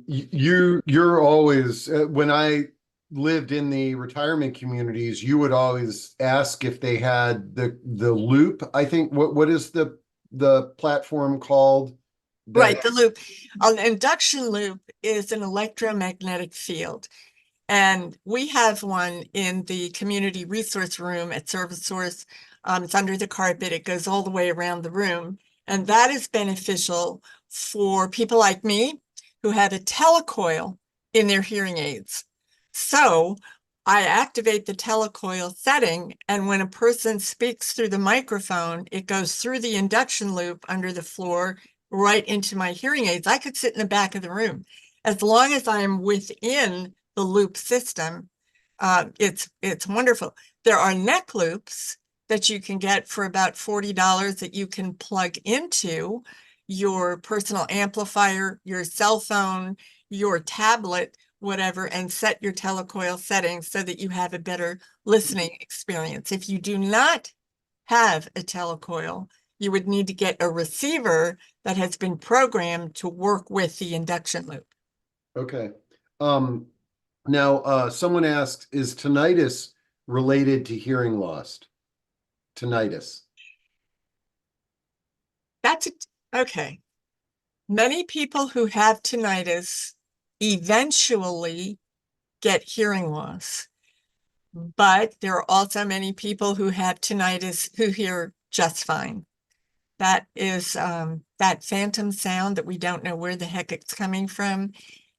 you're always when I lived in the retirement communities, you would always ask if they had the loop. I think what is the platform called? Right, the loop. An induction loop is an electromagnetic field. And we have one in the community resource room at ServiceSource. It's under the carpet. It goes all the way around the room. And that is beneficial for people like me who have a telecoil in their hearing aids. So I activate the telecoil setting, and when a person speaks through the microphone, it goes through the induction loop under the floor right into my hearing aids. I could sit in the back of the room. As long as I'm within the loop system, it's wonderful. There are neck loops that you can get for about $40 that you can plug into your personal amplifier, your cell phone, your tablet, whatever, and set your telecoil settings so that you have a better listening experience. If you do not have a telecoil, you would need to get a receiver that has been programmed to work with the induction loop. Okay. Now, someone asks, is tinnitus related to hearing loss? Tinnitus. Okay. Many people who have tinnitus eventually get hearing loss, but there are also many people who have tinnitus who hear just fine. That is that phantom sound that we don't know where the heck it's coming from.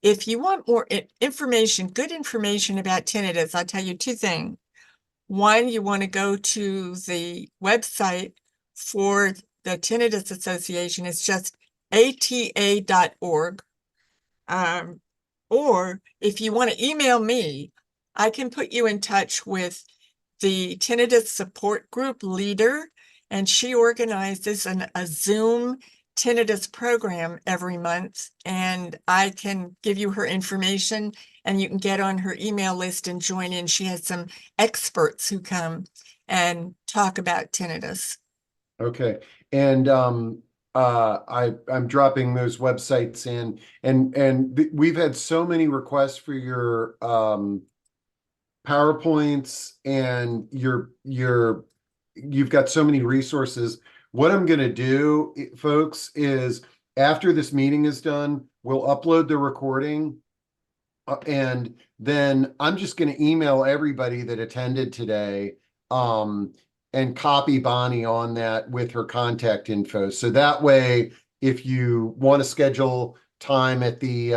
If you want more information, good information about tinnitus, I'll tell you two things. One, you want to go to the website for the Tinnitus Association. It's just ata.org. Or if you want to email me, I can put you in touch with the tinnitus support group leader, and she organizes a Zoom tinnitus program every month, and I can give you her information and you can get on her email list and join in. She has some experts who come and talk about tinnitus. Okay. And I'm dropping those websites in, and we've had so many requests for your PowerPoints, and you've got so many resources. What I'm going to do, folks, is after this meeting is done, we'll upload the recording. And then I'm just going to email everybody that attended today, and copy Bonnie on that with her contact info. So that way, if you want to schedule time at the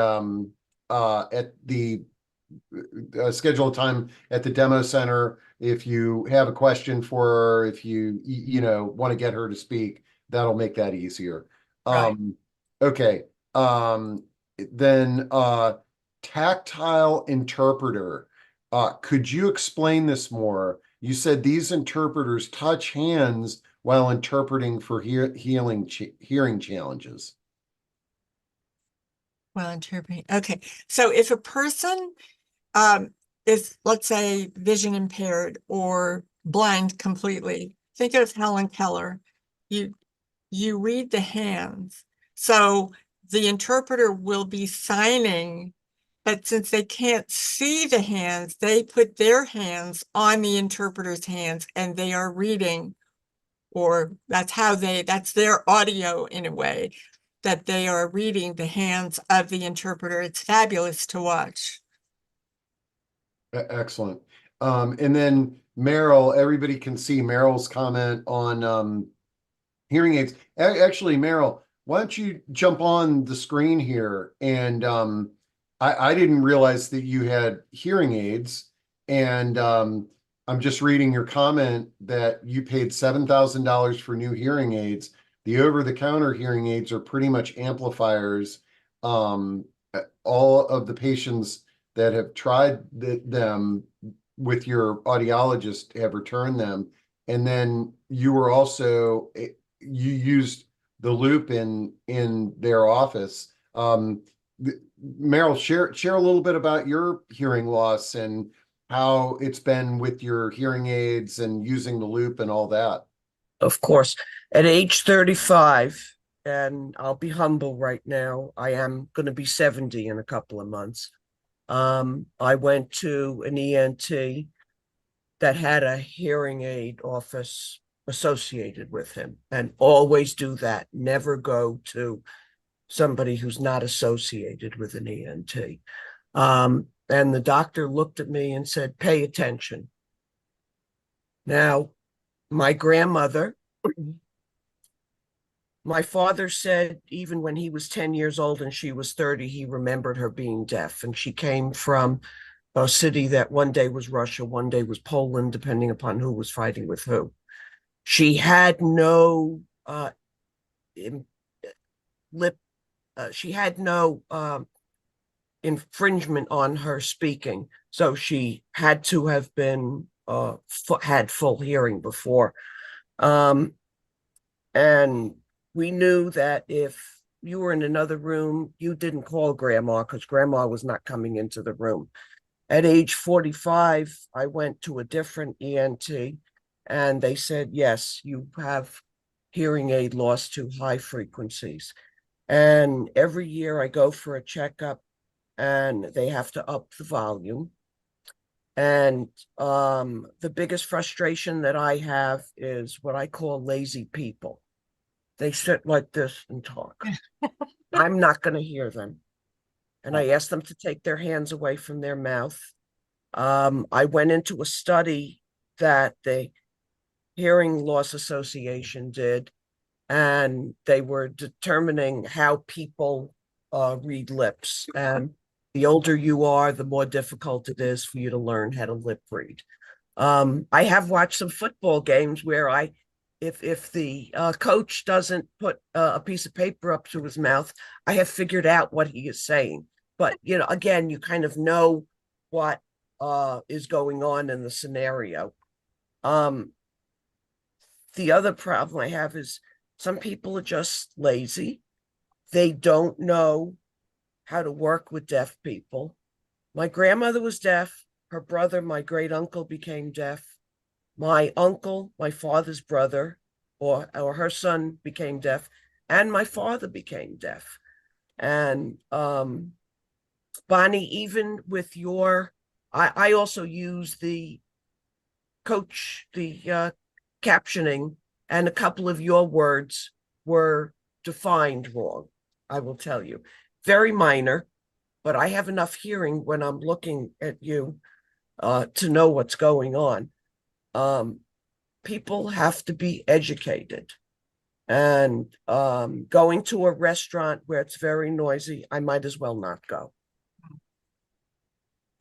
schedule time at the demo center, if you have a question for her, if you want to get her to speak, that'll make that easier. Right. Okay. Then tactile interpreter. Could you explain this more? You said these interpreters touch hands while interpreting for hearing challenges. Well, interpreting. Okay. So if a person is, let's say, vision impaired or blind completely, think of Helen Keller. You read the hands. So the interpreter will be signing, but since they can't see the hands, they put their hands on the interpreter's hands and they are reading, or that's their audio in a way, that they are reading the hands of the interpreter. It's fabulous to watch. Excellent. And then Meryl, everybody can see Meryl's comment on hearing aids. Actually, Meryl, why don't you jump on the screen here? And I didn't realize that you had hearing aids. And I'm just reading your comment that you paid $7,000 for new hearing aids. The over-the-counter hearing aids are pretty much amplifiers. All of the patients that have tried them with your audiologist have returned them. And then you were also you used the loop in their office. Meryl, share a little bit about your hearing loss and how it's been with your hearing aids and using the loop and all that. Of course, at age 35, and I'll be humble right now, I am going to be 70 in a couple of months. I went to an ENT that had a hearing aid office associated with him, and always do that. Never go to somebody who's not associated with an ENT. And the doctor looked at me and said, pay attention. Now, my grandmother, my father said even when he was 10 years old and she was 30, he remembered her being deaf. And she came from a city that one day was Russia, one day was Poland, depending upon who was fighting with who. She had no she had no infringement on her speaking. So she had to have been had full hearing before. And we knew that if you were in another room, you didn't call grandma because grandma was not coming into the room. At age 45, I went to a different ENT and they said, yes, you have hearing aid loss to high frequencies. And every year I go for a checkup and they have to up the volume. And the biggest frustration that I have is what I call lazy people. They sit like this and talk. I'm not going to hear them. And I asked them to take their hands away from their mouth. I went into a study that the Hearing Loss Association did, and they were determining how people read lips. And the older you are, the more difficult it is for you to learn how to lip read. I have watched some football games where if the coach doesn't put a piece of paper up to his mouth, I have figured out what he is saying. But, again, you kind of know what is going on in the scenario. The other problem I have is some people are just lazy. They don't know how to work with deaf people. My grandmother was deaf. Her brother, my great uncle, became deaf. My uncle, my father's brother, or her son became deaf, and my father became deaf. And Bonnie, even with I also use the captioning, and a couple of your words were defined wrong. I will tell you. Very minor, but I have enough hearing when I'm looking at you to know what's going on. People have to be educated. And going to a restaurant where it's very noisy, I might as well not go.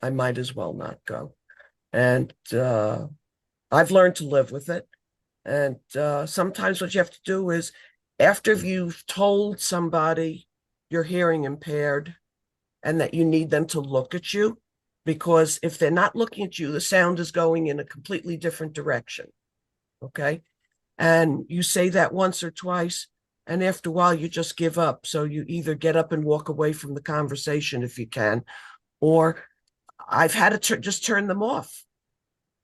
I might as well not go. And I've learned to live with it. And sometimes what you have to do is, after you've told somebody you're hearing impaired and that you need them to look at you, because if they're not looking at you, the sound is going in a completely different direction. Okay. And you say that once or twice, and after a while, you just give up. So you either get up and walk away from the conversation if you can, or I've had to just turn them off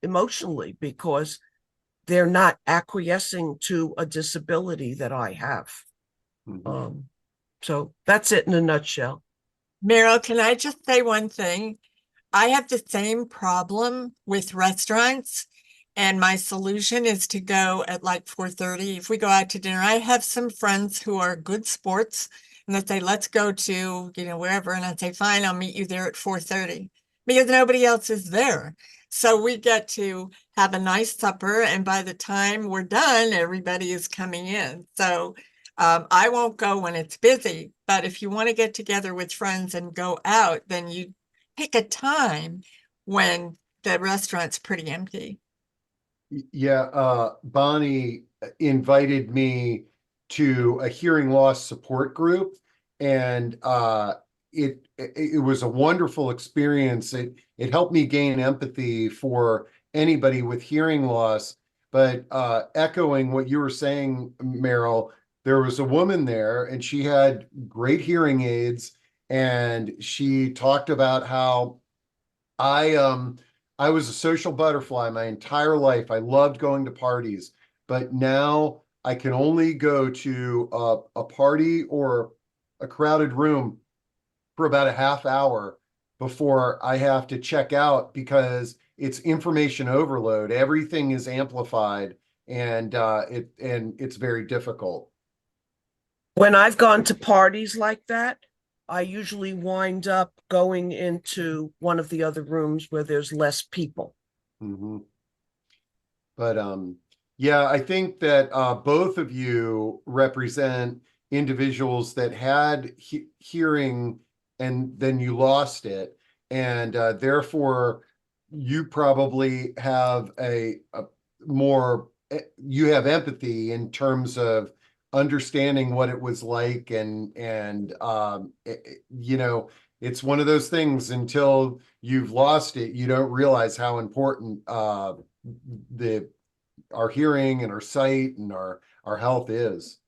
emotionally because they're not acquiescing to a disability that I have. So that's it in a nutshell. Meryl, can I just say one thing? I have the same problem with restaurants, and my solution is to go at like 4:30. If we go out to dinner, I have some friends who are good sports, and they say, let's go to, wherever. And I'd say, fine, I'll meet you there at 4:30 because nobody else is there. So we get to have a nice supper, and by the time we're done, everybody is coming in. So I won't go when it's busy, but if you want to get together with friends and go out, then you pick a time when the restaurant's pretty empty. Yeah, Bonnie invited me to a hearing loss support group, and it was a wonderful experience. It helped me gain empathy for anybody with hearing loss. But echoing what you were saying, Meryl, there was a woman there, and she had great hearing aids, and she talked about how I was a social butterfly my entire life. I loved going to parties, but now I can only go to a party or a crowded room for about a half hour before I have to check out because it's information overload. Everything is amplified, and it's very difficult. When I've gone to parties like that, I usually wind up going into one of the other rooms where there's less people. Mhm. But yeah, I think that both of you represent individuals that had hearing and then you lost it, and therefore you probably have a more you have empathy in terms of understanding what it was like, and you know, it's one of those things until you've lost it, you don't realize how important the our hearing and our sight and our health is.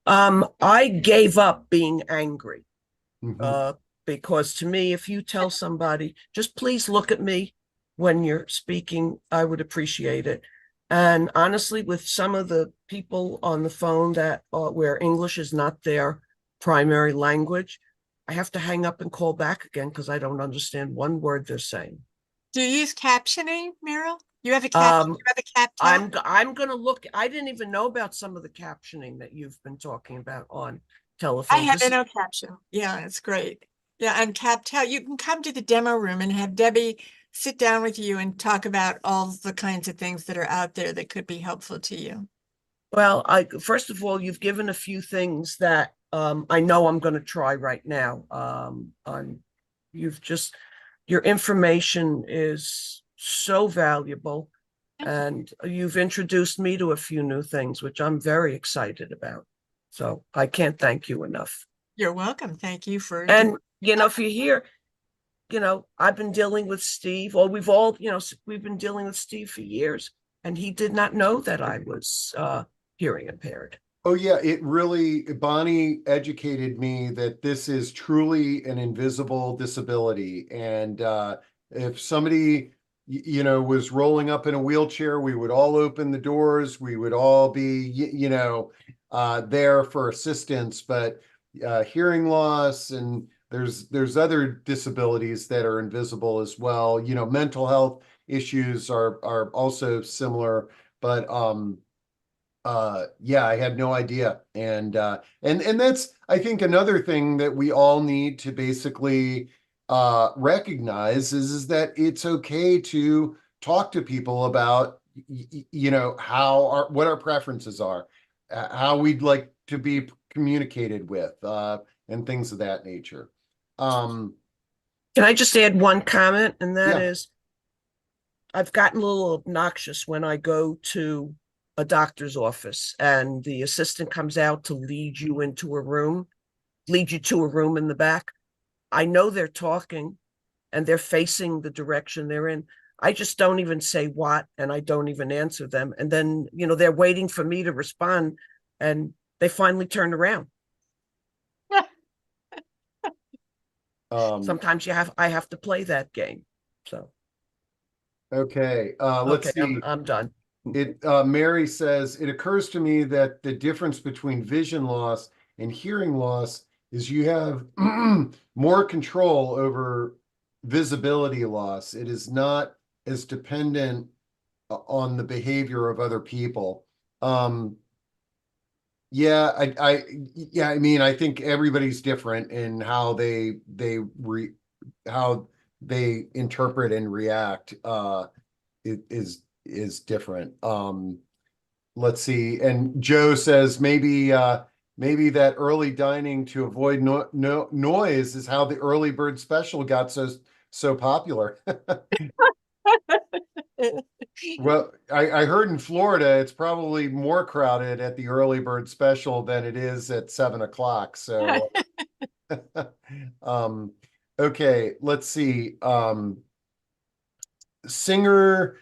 I gave up being angry Mhm. because to me, if you tell somebody, just please look at me when you're speaking, I would appreciate it. And honestly, with some of the people on the phone that where English is not their primary language, I have to hang up and call back again because I don't understand one word they're saying. Do you use captioning, Meryl? You have a Um, you have a cap tab? I'm gonna look. I didn't even know about some of the captioning that you've been talking about on I telephone. have no caption. Yeah, it's great. Yeah, and CapTel, you can come to the demo room and have Debbie sit down with you and talk about all the kinds of things that are out there that could be helpful to you. Well, first of all, you've given a few things that I know I'm going to try right now. You've just your information is so valuable, and you've introduced me to a few new things, which I'm very excited about. So I can't thank you enough. You're welcome. Thank you for And if you hear, I've been dealing with Steve, or we've all, we've been dealing with Steve for years, and he did not know that I was hearing impaired. Oh yeah, it really, Bonnie educated me that this is truly an invisible disability. And if somebody, was rolling up in a wheelchair, we would all open the doors. We would all be, there for assistance. But hearing loss, and there's other disabilities that are invisible as well. Mental health issues are also similar. But Yeah, I had no idea. And that's, I think, another thing that we all need to basically recognize is that it's okay to talk to people about how what our preferences are, how we'd like to be communicated with, and things of that nature. Um, Can I just add one comment? And that yeah. is, I've gotten a little obnoxious when I go to a doctor's office and the assistant comes out to lead you to a room in the back. I know they're talking and they're facing the direction they're in. I just don't even say what, and I don't even answer them. And then, they're waiting for me to respond, and they finally turn around. Um, Sometimes I have to play that game. So, okay. okay, Let's see. I'm done. Mary says, it occurs to me that the difference between vision loss and hearing loss is you have more control over visibility loss. It is not as dependent on the behavior of other people. Um, yeah, I mean, I think everybody's different in how how they interpret and react. It is different. Let's see. And Joe says maybe that early dining to avoid noise is how the early bird special got so popular. Well, I heard in Florida it's probably more crowded at the early bird special than it is at 7 o'clock. So um okay, let's see. Singer,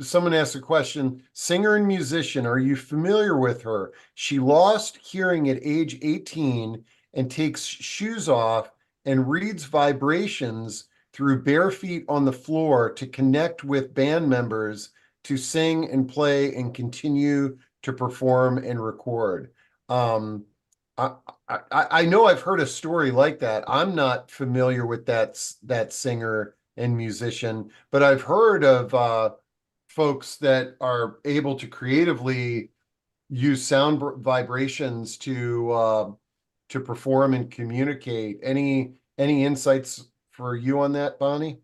someone asked a question. Singer and musician, are you familiar with her? She lost hearing at age 18 and takes shoes off and reads vibrations through bare feet on the floor to connect with band members to sing and play and continue to perform and record. Um, I, I know I've heard a story like that. I'm not familiar with that singer and musician, but I've heard of folks that are able to creatively use sound vibrations to perform and communicate. Any insights for you on that, Bonnie?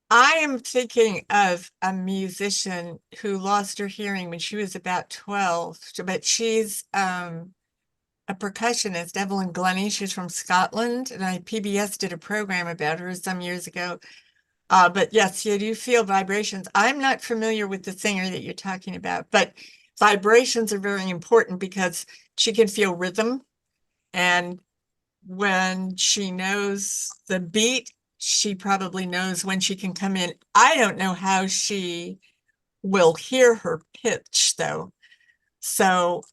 I am thinking of a musician who lost her hearing when she was about 12, but she's a percussionist, Evelyn Glennie. She's from Scotland, and PBS did a program about her some years ago. But yes, you do feel vibrations. I'm not familiar with the singer that you're talking about, but vibrations are very important because she can feel rhythm. And when she knows the beat, she probably knows when she can come in. I don't know how she will hear her pitch, though. So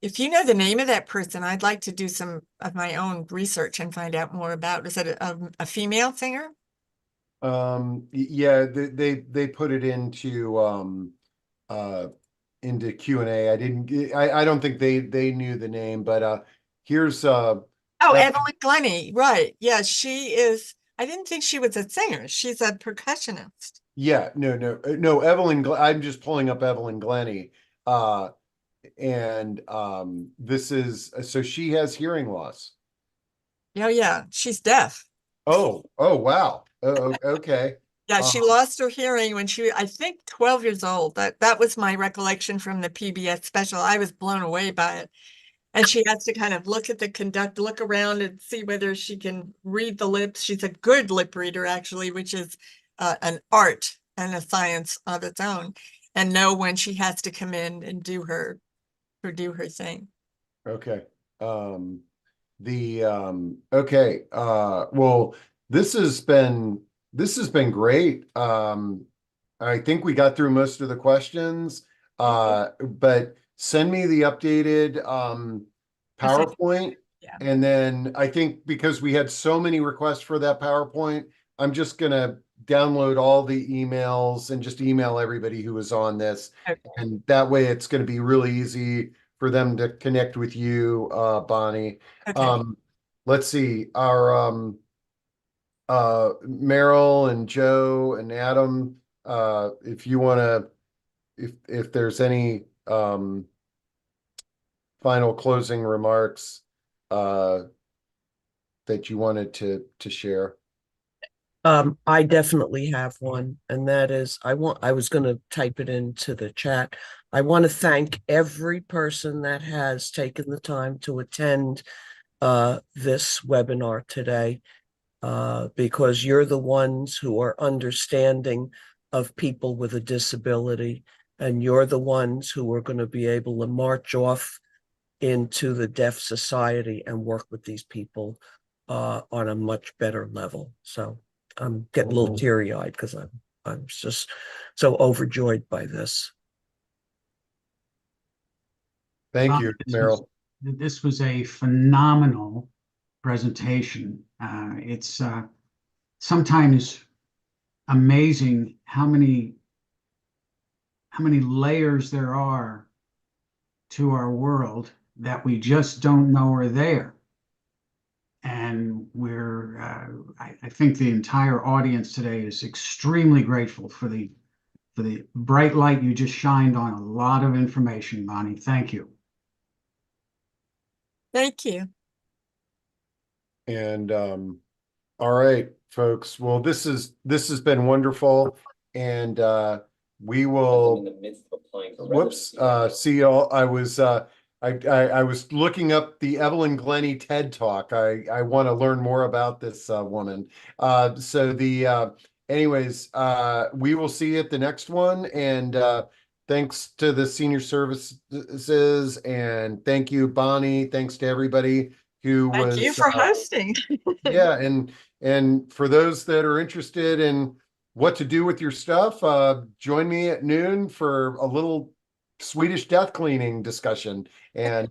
if you know the name of that person, I'd like to do some of my own research and find out more about. Is it a female singer? Yeah, they put it into Q&A. I don't think they knew the name, but here's Oh, Evelyn Glennie, right. Yeah, she is. I didn't think she was a singer. She's a percussionist. yeah, no, I'm just pulling up Evelyn Glennie. Uh, and this is so she has hearing loss. Oh, yeah, she's deaf. Oh, wow. Okay. Yeah, Uh, she lost her hearing when she, I think, 12 years old. That was my recollection from the PBS special. I was blown away by it. And she has to kind of look at the conductor, look around and see whether she can read the lips. She's a good lip reader, actually, which is an art and a science of its own, and know when she has to come in and do her thing. okay. Okay. Well, this has been great. I think we got through most of the questions. But send me the updated I said, PowerPoint. yeah. And then I think because we had so many requests for that PowerPoint, I'm just gonna download all the emails and just email everybody who was on this. Okay. And that way it's gonna be really easy for them to connect with you, Bonnie. Okay. Um, let's see, our Meryl and Joe and Adam, if you want to, if there's any final closing remarks that you wanted to share? I definitely have one, and that is I was going to type it into the chat. I want to thank every person that has taken the time to attend this webinar today, because you're the ones who are understanding of people with a disability, and you're the ones who are going to be able to march off into the deaf society and work with these people on a much better level. So I'm getting a little teary-eyed because I'm just so overjoyed by this. Thank you, Meryl. This was a phenomenal presentation. It's sometimes amazing how many layers there are to our world that we just don't know are there. And I think the entire audience today is extremely grateful for the bright light you just shined on a lot of information, Bonnie. Thank you. Thank you. And all right, folks. Well, this has been wonderful, and we will. In the midst of applying for Whoops. residency. See y'all. I was looking up the Evelyn Glennie TED Talk. I want to learn more about this woman. Anyways, we will see you at the next one, and thanks to the senior services, and thank you, Bonnie. Thanks to everybody who Thank was you for hosting. yeah, and for those that are interested in what to do with your stuff, join me at noon for a little Swedish death cleaning discussion. And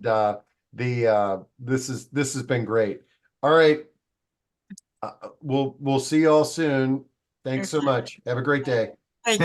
this has been great. All right. We'll see y'all soon. Thanks so much. Have a great day.